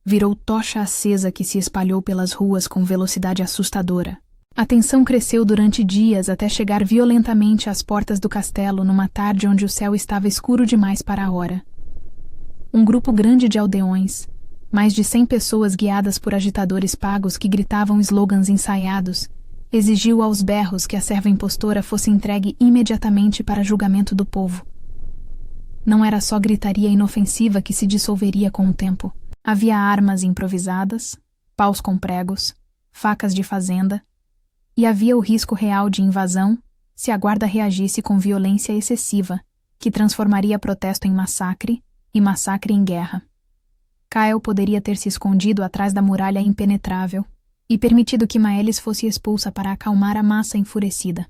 virou tocha acesa que se espalhou pelas ruas com velocidade assustadora. A tensão cresceu durante dias até chegar violentamente às portas do castelo numa tarde onde o céu estava escuro demais para a hora. Um grupo grande de aldeões, mais de 100 pessoas guiadas por agitadores pagos que gritavam slogans ensaiados, exigiu aos berros que a serva impostora fosse entregue imediatamente para julgamento do povo. Não era só gritaria inofensiva que se dissolveria com o tempo. Havia armas improvisadas, paus com pregos, facas de fazenda, e havia o risco real de invasão se a guarda reagisse com violência excessiva, que transformaria protesto em massacre e massacre em guerra. Kael poderia ter se escondido atrás da muralha impenetrável e permitido que Maelis fosse expulsa para acalmar a massa enfurecida.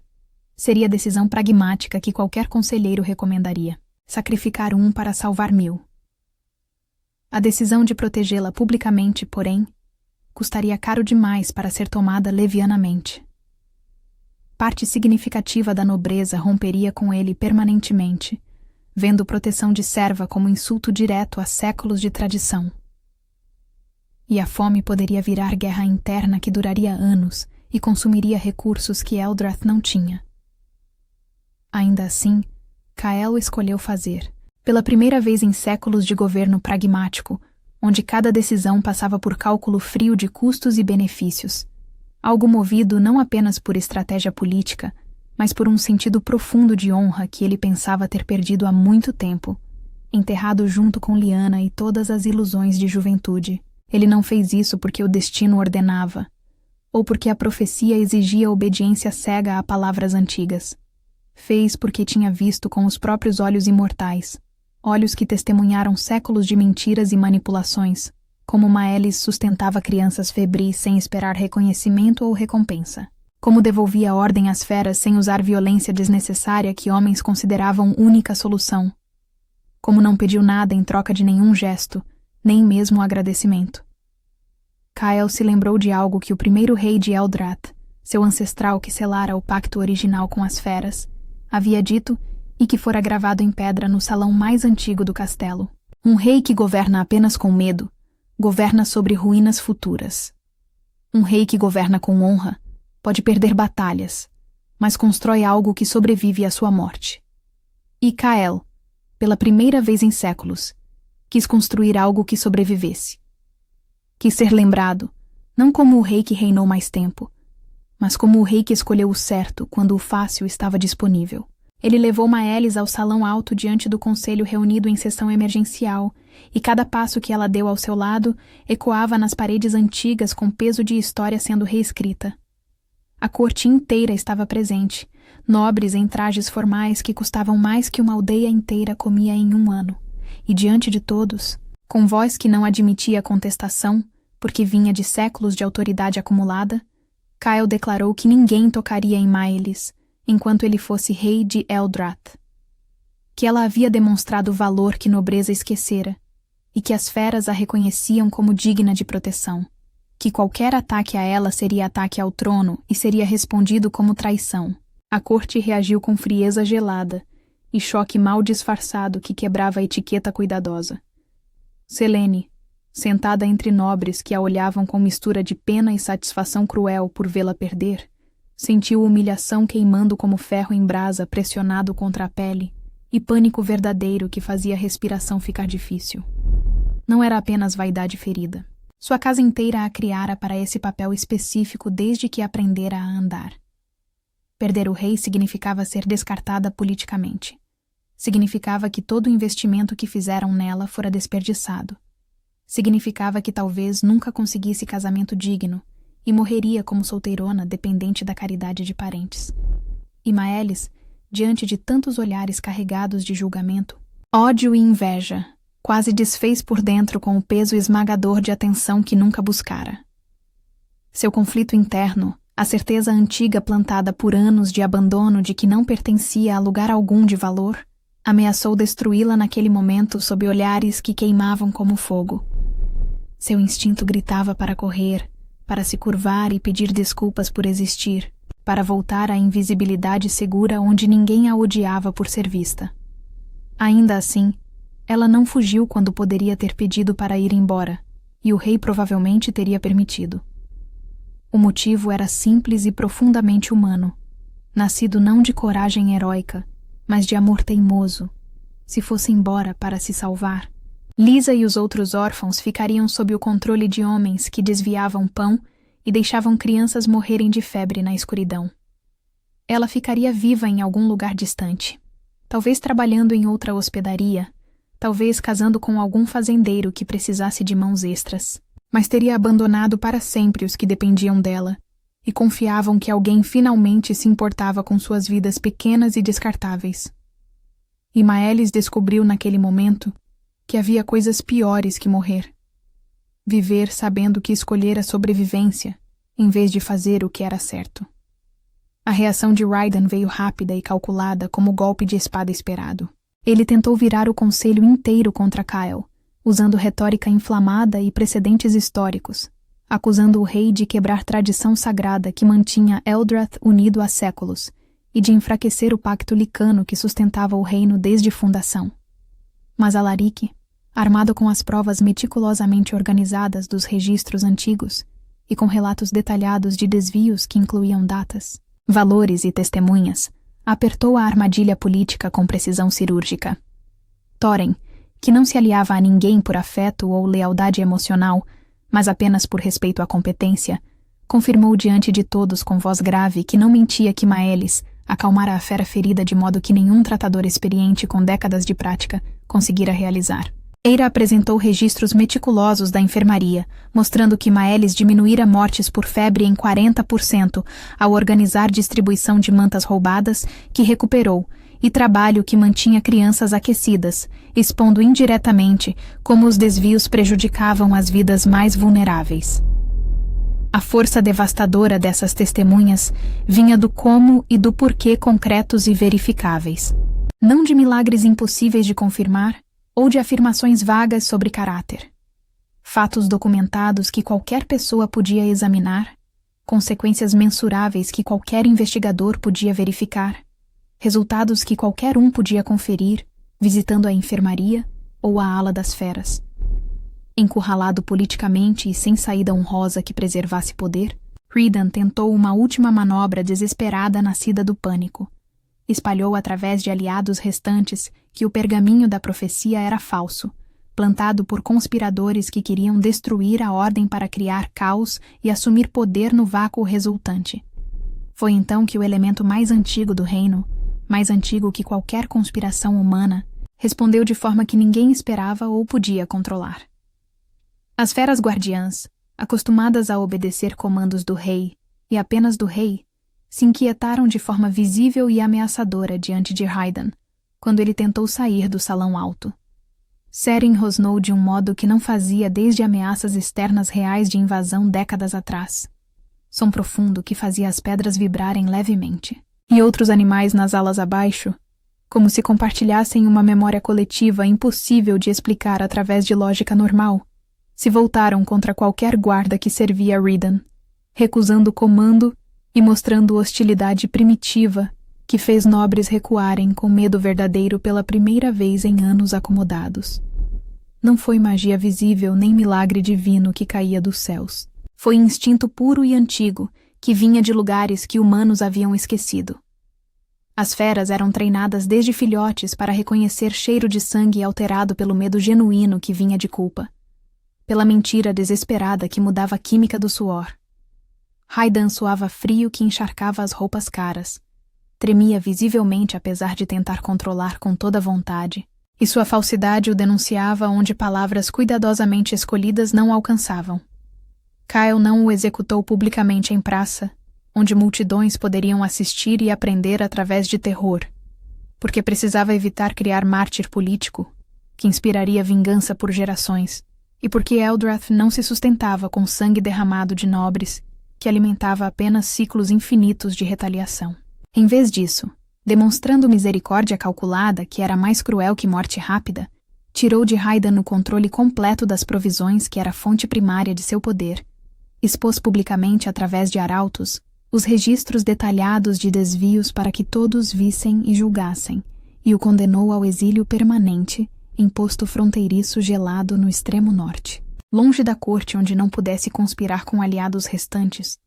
Seria a decisão pragmática que qualquer conselheiro recomendaria. Sacrificar um para salvar 1000. A decisão de protegê-la publicamente, porém, custaria caro demais para ser tomada levianamente. Parte significativa da nobreza romperia com ele permanentemente, vendo proteção de serva como insulto direto a séculos de tradição. E a fome poderia virar guerra interna que duraria anos e consumiria recursos que Eldrath não tinha. Ainda assim, Kael escolheu fazer, pela primeira vez em séculos de governo pragmático, onde cada decisão passava por cálculo frio de custos e benefícios, algo movido não apenas por estratégia política, mas por um sentido profundo de honra que ele pensava ter perdido há muito tempo, enterrado junto com Lyanna e todas as ilusões de juventude. Ele não fez isso porque o destino ordenava, ou porque a profecia exigia obediência cega a palavras antigas. Fez porque tinha visto com os próprios olhos imortais, olhos que testemunharam séculos de mentiras e manipulações, como Maelis sustentava crianças febris sem esperar reconhecimento ou recompensa, como devolvia ordem às feras sem usar violência desnecessária que homens consideravam única solução, como não pediu nada em troca de nenhum gesto, nem mesmo agradecimento. Kyle se lembrou de algo que o primeiro rei de Eldrath, seu ancestral que selara o pacto original com as feras, havia dito e que fora gravado em pedra no salão mais antigo do castelo. Um rei que governa apenas com medo, governa sobre ruínas futuras. Um rei que governa com honra pode perder batalhas, mas constrói algo que sobrevive à sua morte. E Kyle, pela primeira vez em séculos, quis construir algo que sobrevivesse. Quis ser lembrado, não como o rei que reinou mais tempo, mas como o rei que escolheu o certo quando o fácil estava disponível. Ele levou Maelis ao salão alto diante do conselho reunido em sessão emergencial, e cada passo que ela deu ao seu lado ecoava nas paredes antigas com peso de história sendo reescrita. A corte inteira estava presente, nobres em trajes formais que custavam mais que uma aldeia inteira comia em um ano, e diante de todos, com voz que não admitia contestação, porque vinha de séculos de autoridade acumulada, Kyle declarou que ninguém tocaria em Maelis enquanto ele fosse rei de Eldrath. Que ela havia demonstrado valor que nobreza esquecera, e que as feras a reconheciam como digna de proteção. Que qualquer ataque a ela seria ataque ao trono e seria respondido como traição. A corte reagiu com frieza gelada e choque mal disfarçado que quebrava a etiqueta cuidadosa. Selene, sentada entre nobres que a olhavam com mistura de pena e satisfação cruel por vê-la perder, sentiu humilhação queimando como ferro em brasa pressionado contra a pele e pânico verdadeiro que fazia a respiração ficar difícil. Não era apenas vaidade ferida. Sua casa inteira a criara para esse papel específico desde que aprendera a andar. Perder o rei significava ser descartada politicamente. Significava que todo o investimento que fizeram nela fora desperdiçado. Significava que talvez nunca conseguisse casamento digno e morreria como solteirona dependente da caridade de parentes. E Maelis, diante de tantos olhares carregados de julgamento, ódio e inveja, quase desfez por dentro com o peso esmagador de atenção que nunca buscara. Seu conflito interno, a certeza antiga plantada por anos de abandono de que não pertencia a lugar algum de valor, ameaçou destruí-la naquele momento sob olhares que queimavam como fogo. Seu instinto gritava para correr, para se curvar e pedir desculpas por existir, para voltar à invisibilidade segura onde ninguém a odiava por ser vista. Ainda assim, ela não fugiu quando poderia ter pedido para ir embora, e o rei provavelmente teria permitido. O motivo era simples e profundamente humano, nascido não de coragem heróica, mas de amor teimoso. Se fosse embora para se salvar, Lisa e os outros órfãos ficariam sob o controle de homens que desviavam pão e deixavam crianças morrerem de febre na escuridão. Ela ficaria viva em algum lugar distante, talvez trabalhando em outra hospedaria, talvez casando com algum fazendeiro que precisasse de mãos extras, mas teria abandonado para sempre os que dependiam dela e confiavam que alguém finalmente se importava com suas vidas pequenas e descartáveis. E Maelis descobriu naquele momento que havia coisas piores que morrer. Viver sabendo que escolher a sobrevivência, em vez de fazer o que era certo. A reação de Raiden veio rápida e calculada como o golpe de espada esperado. Ele tentou virar o conselho inteiro contra Kyle, usando retórica inflamada e precedentes históricos, acusando o rei de quebrar tradição sagrada que mantinha Eldrath unido há séculos e de enfraquecer o pacto licano que sustentava o reino desde fundação. Mas Alaric, armado com as provas meticulosamente organizadas dos registros antigos e com relatos detalhados de desvios que incluíam datas, valores e testemunhas, apertou a armadilha política com precisão cirúrgica. Thorin, que não se aliava a ninguém por afeto ou lealdade emocional, mas apenas por respeito à competência, confirmou diante de todos com voz grave que não mentia que Maelis acalmara a fera ferida de modo que nenhum tratador experiente com décadas de prática conseguira realizar. Eira apresentou registros meticulosos da enfermaria, mostrando que Maelis diminuíra mortes por febre em 40% ao organizar distribuição de mantas roubadas, que recuperou, e trabalho que mantinha crianças aquecidas, expondo indiretamente como os desvios prejudicavam as vidas mais vulneráveis. A força devastadora dessas testemunhas vinha do como e do porquê concretos e verificáveis, não de milagres impossíveis de confirmar, ou de afirmações vagas sobre caráter. Fatos documentados que qualquer pessoa podia examinar, consequências mensuráveis que qualquer investigador podia verificar, resultados que qualquer um podia conferir, visitando a enfermaria ou a ala das feras. Encurralado politicamente e sem saída honrosa que preservasse poder, Redan tentou uma última manobra desesperada nascida do pânico. Espalhou através de aliados restantes que o pergaminho da profecia era falso, plantado por conspiradores que queriam destruir a ordem para criar caos e assumir poder no vácuo resultante. Foi então que o elemento mais antigo do reino, mais antigo que qualquer conspiração humana, respondeu de forma que ninguém esperava ou podia controlar. As feras guardiãs, acostumadas a obedecer comandos do rei, e apenas do rei, se inquietaram de forma visível e ameaçadora diante de Hydan, quando ele tentou sair do salão alto. Seren rosnou de um modo que não fazia desde ameaças externas reais de invasão décadas atrás. Som profundo que fazia as pedras vibrarem levemente. E outros animais nas alas abaixo, como se compartilhassem uma memória coletiva impossível de explicar através de lógica normal, se voltaram contra qualquer guarda que servia a Redan, recusando o comando e mostrando hostilidade primitiva que fez nobres recuarem com medo verdadeiro pela primeira vez em anos acomodados. Não foi magia visível nem milagre divino que caía dos céus. Foi instinto puro e antigo que vinha de lugares que humanos haviam esquecido. As feras eram treinadas desde filhotes para reconhecer cheiro de sangue alterado pelo medo genuíno que vinha de culpa, pela mentira desesperada que mudava a química do suor. Hydan suava frio que encharcava as roupas caras. Tremia visivelmente apesar de tentar controlar com toda a vontade, e sua falsidade o denunciava onde palavras cuidadosamente escolhidas não alcançavam. Kyle não o executou publicamente em praça, onde multidões poderiam assistir e aprender através de terror, porque precisava evitar criar mártir político, que inspiraria vingança por gerações, e porque Eldrath não se sustentava com sangue derramado de nobres, que alimentava apenas ciclos infinitos de retaliação. Em vez disso, demonstrando misericórdia calculada que era mais cruel que morte rápida, tirou de Hydan o controle completo das provisões que era a fonte primária de seu poder, expôs publicamente através de arautos os registros detalhados de desvios para que todos vissem e julgassem, e o condenou ao exílio permanente em posto fronteiriço gelado no extremo norte. Longe da corte onde não pudesse conspirar com aliados restantes,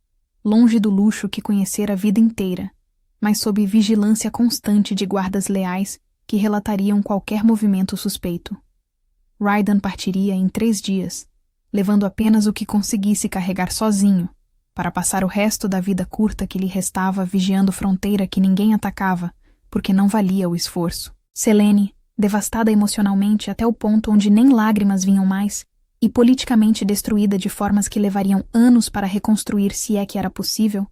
longe do luxo que conhecera a vida inteira, mas sob vigilância constante de guardas leais que relatariam qualquer movimento suspeito. Rydan partiria em 3 dias, levando apenas o que conseguisse carregar sozinho, para passar o resto da vida curta que lhe restava vigiando fronteira que ninguém atacava, porque não valia o esforço. Selene, devastada emocionalmente até o ponto onde nem lágrimas vinham mais, e politicamente destruída de formas que levariam anos para reconstruir se é que era possível,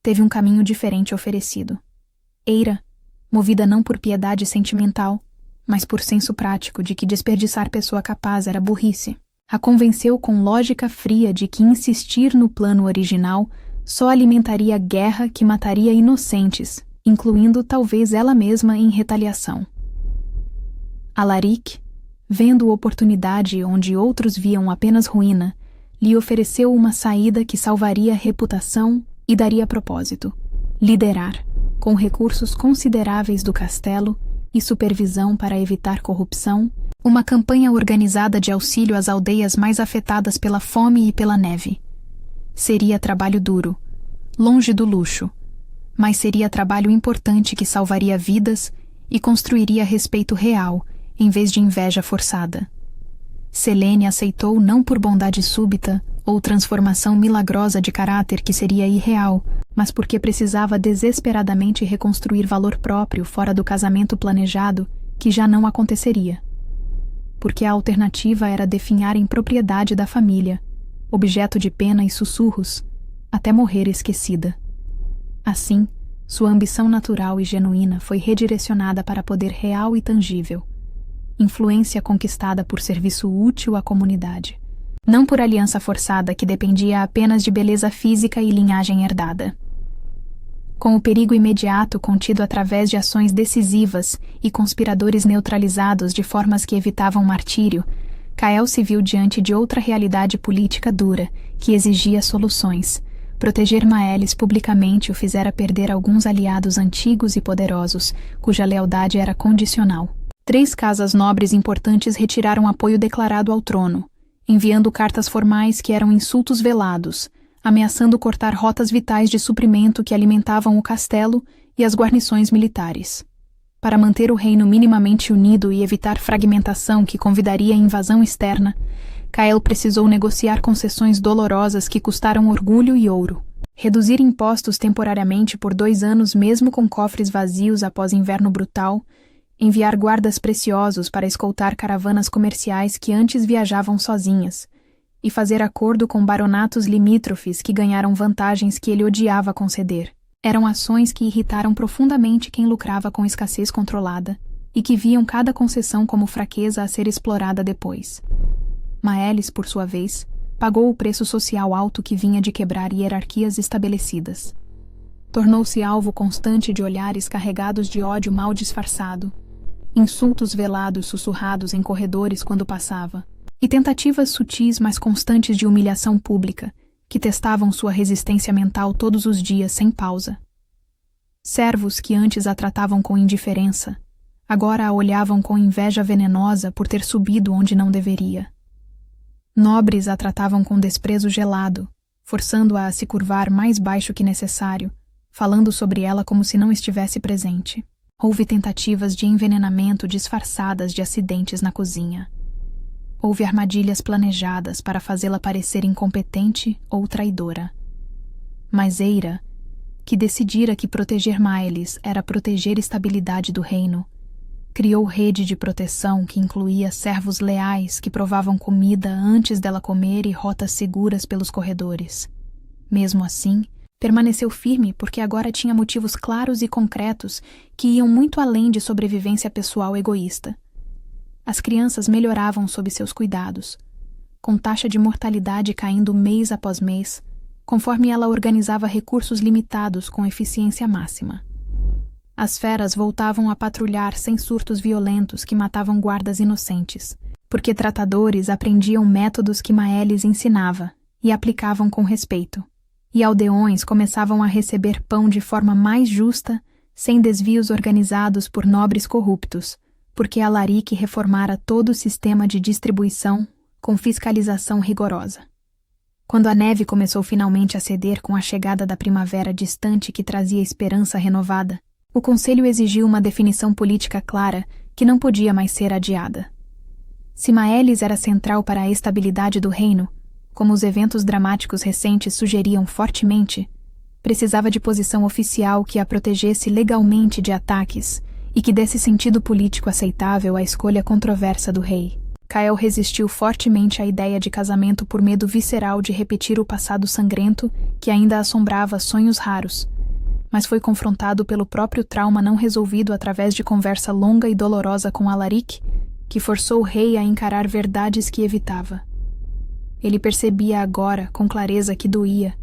teve um caminho diferente oferecido. Eira, movida não por piedade sentimental, mas por senso prático de que desperdiçar pessoa capaz era burrice, a convenceu com lógica fria de que insistir no plano original só alimentaria guerra que mataria inocentes, incluindo talvez ela mesma em retaliação. Alaric, vendo oportunidade onde outros viam apenas ruína, lhe ofereceu uma saída que salvaria a reputação e daria propósito: liderar, com recursos consideráveis do castelo e supervisão para evitar corrupção, uma campanha organizada de auxílio às aldeias mais afetadas pela fome e pela neve. Seria trabalho duro, longe do luxo, mas seria trabalho importante que salvaria vidas e construiria respeito real, em vez de inveja forçada. Selene aceitou não por bondade súbita ou transformação milagrosa de caráter que seria irreal, mas porque precisava desesperadamente reconstruir valor próprio fora do casamento planejado que já não aconteceria. porque a alternativa era definhar em propriedade da família, objeto de pena e sussurros, até morrer esquecida. Assim, sua ambição natural e genuína foi redirecionada para poder real e tangível, influência conquistada por serviço útil à comunidade, não por aliança forçada que dependia apenas de beleza física e linhagem herdada. Com o perigo imediato contido através de ações decisivas e conspiradores neutralizados de formas que evitavam martírio, Kael se viu diante de outra realidade política dura, que exigia soluções. Proteger Maelis publicamente o fizera perder alguns aliados antigos e poderosos, cuja lealdade era condicional. 3 casas nobres importantes retiraram apoio declarado ao trono, enviando cartas formais que eram insultos velados, ameaçando cortar rotas vitais de suprimento que alimentavam o castelo e as guarnições militares. Para manter o reino minimamente unido e evitar fragmentação que convidaria a invasão externa, Kael precisou negociar concessões dolorosas que custaram orgulho e ouro. Reduzir impostos temporariamente por 2 anos mesmo com cofres vazios após inverno brutal, enviar guardas preciosos para escoltar caravanas comerciais que antes viajavam sozinhas, e fazer acordo com baronatos limítrofes que ganharam vantagens que ele odiava conceder. Eram ações que irritaram profundamente quem lucrava com escassez controlada e que viam cada concessão como fraqueza a ser explorada depois. Maelis, por sua vez, pagou o preço social alto que vinha de quebrar hierarquias estabelecidas. Tornou-se alvo constante de olhares carregados de ódio mal disfarçado, insultos velados sussurrados em corredores quando passava, e tentativas sutis mas constantes de humilhação pública, que testavam sua resistência mental todos os dias sem pausa. Servos que antes a tratavam com indiferença, agora a olhavam com inveja venenosa por ter subido onde não deveria. Nobres a tratavam com desprezo gelado, forçando-a a se curvar mais baixo que necessário, falando sobre ela como se não estivesse presente. Houve tentativas de envenenamento disfarçadas de acidentes na cozinha. Houve armadilhas planejadas para fazê-la parecer incompetente ou traidora. Mas Eira, que decidira que proteger Maelis era proteger a estabilidade do reino, criou rede de proteção que incluía servos leais que provavam comida antes dela comer e rotas seguras pelos corredores. Mesmo assim, permaneceu firme porque agora tinha motivos claros e concretos que iam muito além de sobrevivência pessoal egoísta. As crianças melhoravam sob seus cuidados, com taxa de mortalidade caindo mês após mês, conforme ela organizava recursos limitados com eficiência máxima. As feras voltavam a patrulhar sem surtos violentos que matavam guardas inocentes, porque tratadores aprendiam métodos que Maelis ensinava e aplicavam com respeito, e aldeões começavam a receber pão de forma mais justa, sem desvios organizados por nobres corruptos, porque Alaric reformara todo o sistema de distribuição com fiscalização rigorosa. Quando a neve começou finalmente a ceder com a chegada da primavera distante que trazia esperança renovada, o Conselho exigiu uma definição política clara que não podia mais ser adiada. Se Maelis era central para a estabilidade do reino, como os eventos dramáticos recentes sugeriam fortemente, precisava de posição oficial que a protegesse legalmente de ataques e que desse sentido político aceitável à escolha controversa do rei. Kael resistiu fortemente à ideia de casamento por medo visceral de repetir o passado sangrento que ainda assombrava sonhos raros, mas foi confrontado pelo próprio trauma não resolvido através de conversa longa e dolorosa com Alaric, que forçou o rei a encarar verdades que evitava. Ele percebia agora, com clareza, que doía,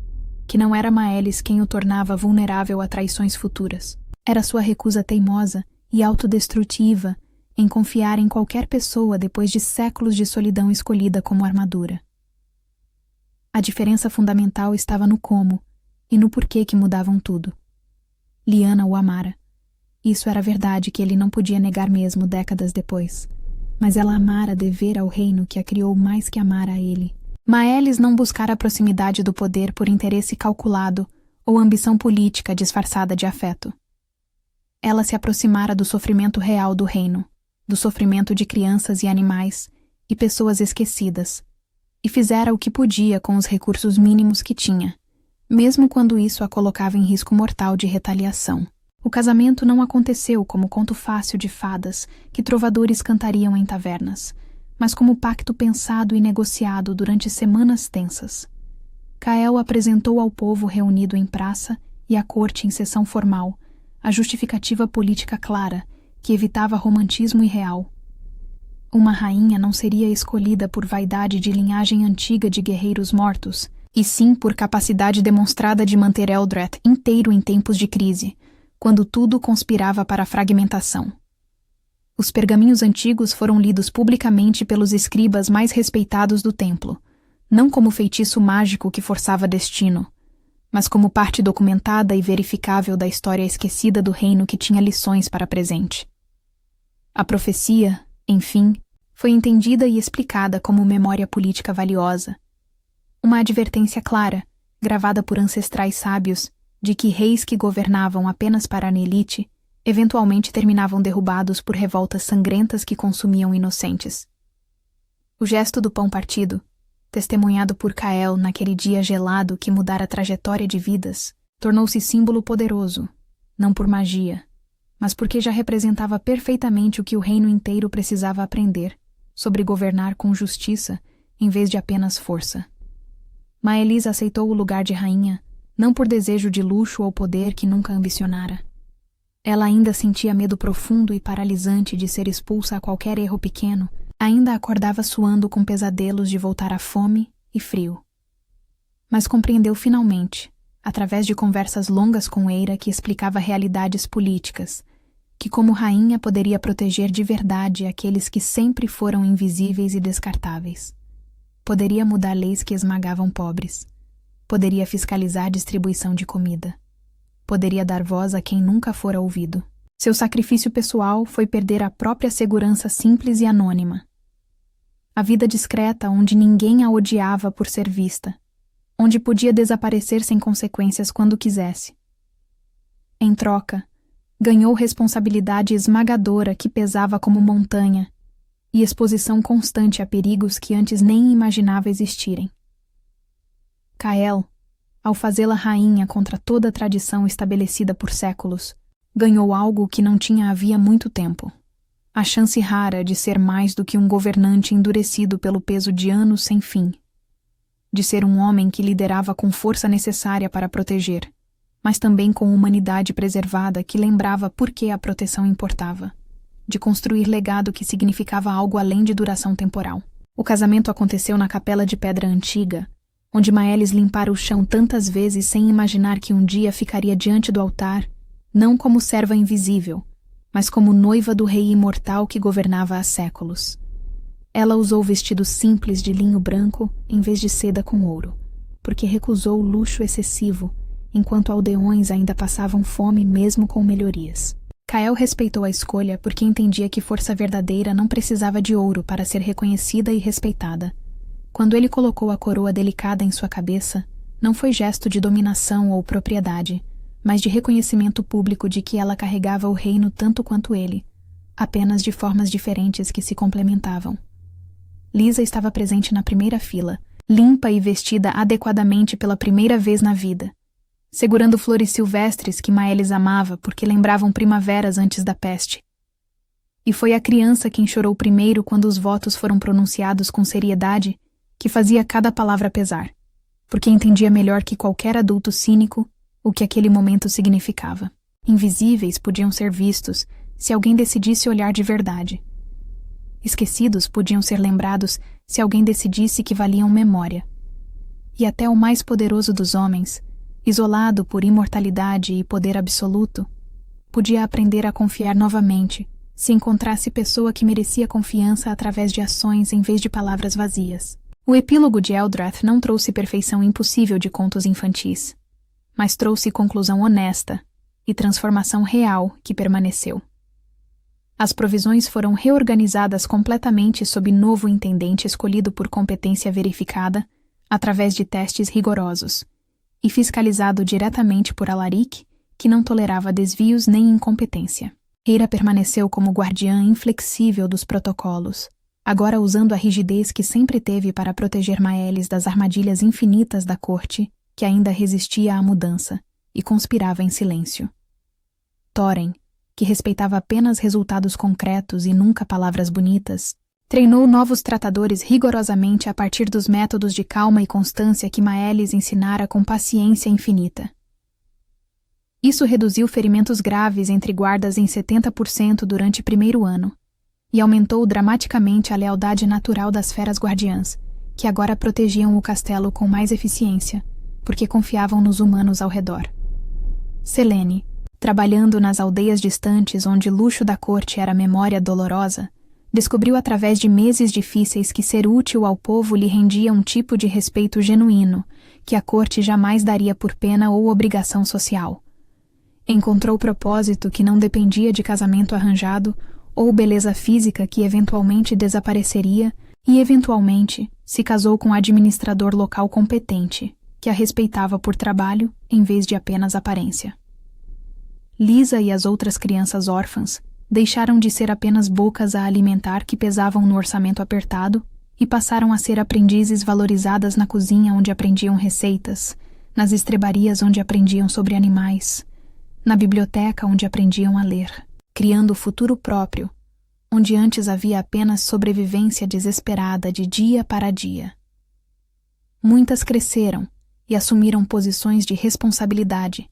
que não era Maelis quem o tornava vulnerável a traições futuras. Era sua recusa teimosa e autodestrutiva em confiar em qualquer pessoa depois de séculos de solidão escolhida como armadura. A diferença fundamental estava no como e no porquê que mudavam tudo. Lyanna o amara. Isso era verdade que ele não podia negar mesmo décadas depois. Mas ela amara dever ao reino que a criou mais que amara a ele. Maelis não buscara a proximidade do poder por interesse calculado ou ambição política disfarçada de afeto. Ela se aproximara do sofrimento real do reino, do sofrimento de crianças e animais e pessoas esquecidas, e fizera o que podia com os recursos mínimos que tinha, mesmo quando isso a colocava em risco mortal de retaliação. O casamento não aconteceu como conto fácil de fadas que trovadores cantariam em tavernas, mas como pacto pensado e negociado durante semanas tensas. Cael apresentou ao povo reunido em praça e à corte em sessão formal a justificativa política clara que evitava romantismo irreal. Uma rainha não seria escolhida por vaidade de linhagem antiga de guerreiros mortos, e sim por capacidade demonstrada de manter Eldred inteiro em tempos de crise, quando tudo conspirava para a fragmentação. Os pergaminhos antigos foram lidos publicamente pelos escribas mais respeitados do templo, não como feitiço mágico que forçava destino, mas como parte documentada e verificável da história esquecida do reino que tinha lições para presente. A profecia, enfim, foi entendida e explicada como memória política valiosa. Uma advertência clara, gravada por ancestrais sábios, de que reis que governavam apenas para a elite eventualmente terminavam derrubados por revoltas sangrentas que consumiam inocentes. O gesto do pão partido, testemunhado por Cael naquele dia gelado que mudara a trajetória de vidas, tornou-se símbolo poderoso, não por magia, mas porque já representava perfeitamente o que o reino inteiro precisava aprender sobre governar com justiça em vez de apenas força. Maelys aceitou o lugar de rainha, não por desejo de luxo ou poder que nunca ambicionara. Ela ainda sentia medo profundo e paralisante de ser expulsa a qualquer erro pequeno, ainda acordava suando com pesadelos de voltar à fome e frio. Mas compreendeu finalmente, através de conversas longas com Eira que explicava realidades políticas, que como rainha poderia proteger de verdade aqueles que sempre foram invisíveis e descartáveis. Poderia mudar leis que esmagavam pobres. Poderia fiscalizar a distribuição de comida. Poderia dar voz a quem nunca fora ouvido. Seu sacrifício pessoal foi perder a própria segurança simples e anônima. A vida discreta onde ninguém a odiava por ser vista, onde podia desaparecer sem consequências quando quisesse. Em troca, ganhou responsabilidade esmagadora que pesava como montanha e exposição constante a perigos que antes nem imaginava existirem. Cael, ao fazê-la rainha contra toda a tradição estabelecida por séculos, ganhou algo que não tinha havia muito tempo. A chance rara de ser mais do que um governante endurecido pelo peso de anos sem fim. De ser um homem que liderava com força necessária para proteger, mas também com humanidade preservada que lembrava por que a proteção importava. De construir legado que significava algo além de duração temporal. O casamento aconteceu na capela de pedra antiga, onde Maelys limpara o chão tantas vezes sem imaginar que um dia ficaria diante do altar, não como serva invisível, mas como noiva do rei imortal que governava há séculos. Ela usou vestidos simples de linho branco em vez de seda com ouro, porque recusou o luxo excessivo, enquanto aldeões ainda passavam fome mesmo com melhorias. Cael respeitou a escolha porque entendia que força verdadeira não precisava de ouro para ser reconhecida e respeitada. Quando ele colocou a coroa delicada em sua cabeça, não foi gesto de dominação ou propriedade, mas de reconhecimento público de que ela carregava o reino tanto quanto ele, apenas de formas diferentes que se complementavam. Lisa estava presente na primeira fila, limpa e vestida adequadamente pela primeira vez na vida, segurando flores silvestres que Maelys amava porque lembravam primaveras antes da peste. E foi a criança quem chorou primeiro quando os votos foram pronunciados com seriedade, que fazia cada palavra pesar, porque entendia melhor que qualquer adulto cínico o que aquele momento significava. Invisíveis podiam ser vistos se alguém decidisse olhar de verdade. Esquecidos podiam ser lembrados se alguém decidisse que valiam memória. E até o mais poderoso dos homens, isolado por imortalidade e poder absoluto, podia aprender a confiar novamente se encontrasse pessoa que merecia confiança através de ações em vez de palavras vazias. O epílogo de Eldrath não trouxe perfeição impossível de contos infantis, mas trouxe conclusão honesta e transformação real que permaneceu. As provisões foram reorganizadas completamente sob novo intendente escolhido por competência verificada, através de testes rigorosos, e fiscalizado diretamente por Alaric, que não tolerava desvios nem incompetência. Eira permaneceu como guardiã inflexível dos protocolos, agora usando a rigidez que sempre teve para proteger Maelys das armadilhas infinitas da corte, que ainda resistia à mudança, e conspirava em silêncio. Thorin, que respeitava apenas resultados concretos e nunca palavras bonitas, Treinou novos tratadores rigorosamente a partir dos métodos de calma e constância que Maelis ensinara com paciência infinita. Isso reduziu ferimentos graves entre guardas em 70% durante o primeiro ano e aumentou dramaticamente a lealdade natural das feras guardiãs, que agora protegiam o castelo com mais eficiência, porque confiavam nos humanos ao redor. Selene, trabalhando nas aldeias distantes onde o luxo da corte era memória dolorosa, descobriu através de meses difíceis que ser útil ao povo lhe rendia um tipo de respeito genuíno, que a corte jamais daria por pena ou obrigação social. Encontrou propósito que não dependia de casamento arranjado ou beleza física que eventualmente desapareceria e, eventualmente, se casou com um administrador local competente, que a respeitava por trabalho em vez de apenas aparência. Lisa e as outras crianças órfãs deixaram de ser apenas bocas a alimentar que pesavam no orçamento apertado e passaram a ser aprendizes valorizadas na cozinha onde aprendiam receitas, nas estrebarias onde aprendiam sobre animais, na biblioteca onde aprendiam a ler, criando o futuro próprio, onde antes havia apenas sobrevivência desesperada de dia para dia. Muitas cresceram e assumiram posições de responsabilidade,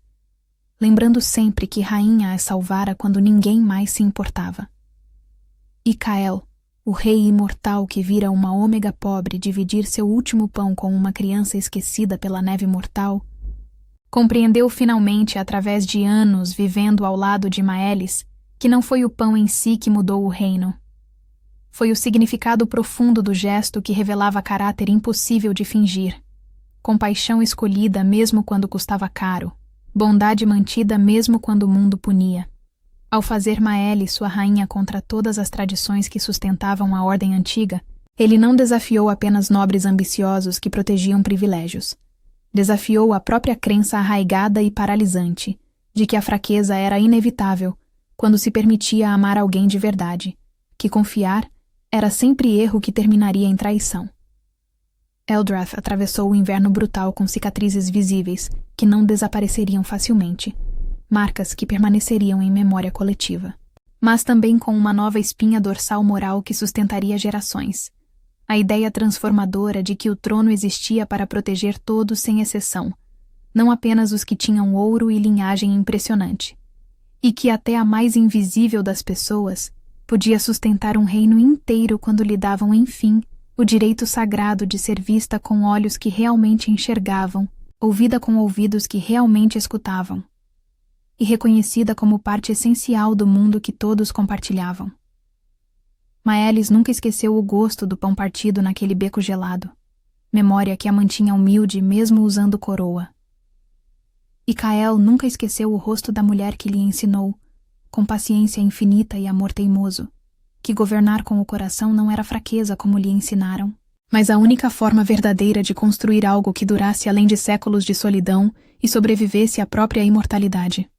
lembrando sempre que Rainha as salvara quando ninguém mais se importava. E Kael, o rei imortal que vira uma ômega pobre dividir seu último pão com uma criança esquecida pela neve mortal, compreendeu finalmente, através de anos vivendo ao lado de Maelis, que não foi o pão em si que mudou o reino. Foi o significado profundo do gesto que revelava caráter impossível de fingir, compaixão escolhida mesmo quando custava caro, bondade mantida mesmo quando o mundo punia. Ao fazer Maelis sua rainha contra todas as tradições que sustentavam a ordem antiga, ele não desafiou apenas nobres ambiciosos que protegiam privilégios. Desafiou a própria crença arraigada e paralisante de que a fraqueza era inevitável quando se permitia amar alguém de verdade, que confiar era sempre erro que terminaria em traição. Eldrath atravessou o inverno brutal com cicatrizes visíveis que não desapareceriam facilmente, marcas que permaneceriam em memória coletiva, mas também com uma nova espinha dorsal moral que sustentaria gerações. A ideia transformadora de que o trono existia para proteger todos sem exceção, não apenas os que tinham ouro e linhagem impressionante, e que até a mais invisível das pessoas podia sustentar um reino inteiro quando lhe davam, enfim, o direito sagrado de ser vista com olhos que realmente enxergavam, ouvida com ouvidos que realmente escutavam, e reconhecida como parte essencial do mundo que todos compartilhavam. Maelis nunca esqueceu o gosto do pão partido naquele beco gelado, memória que a mantinha humilde mesmo usando coroa. E Kael nunca esqueceu o rosto da mulher que lhe ensinou, com paciência infinita e amor teimoso, que governar com o coração não era fraqueza como lhe ensinaram, mas a única forma verdadeira de construir algo que durasse além de séculos de solidão e sobrevivesse à própria imortalidade.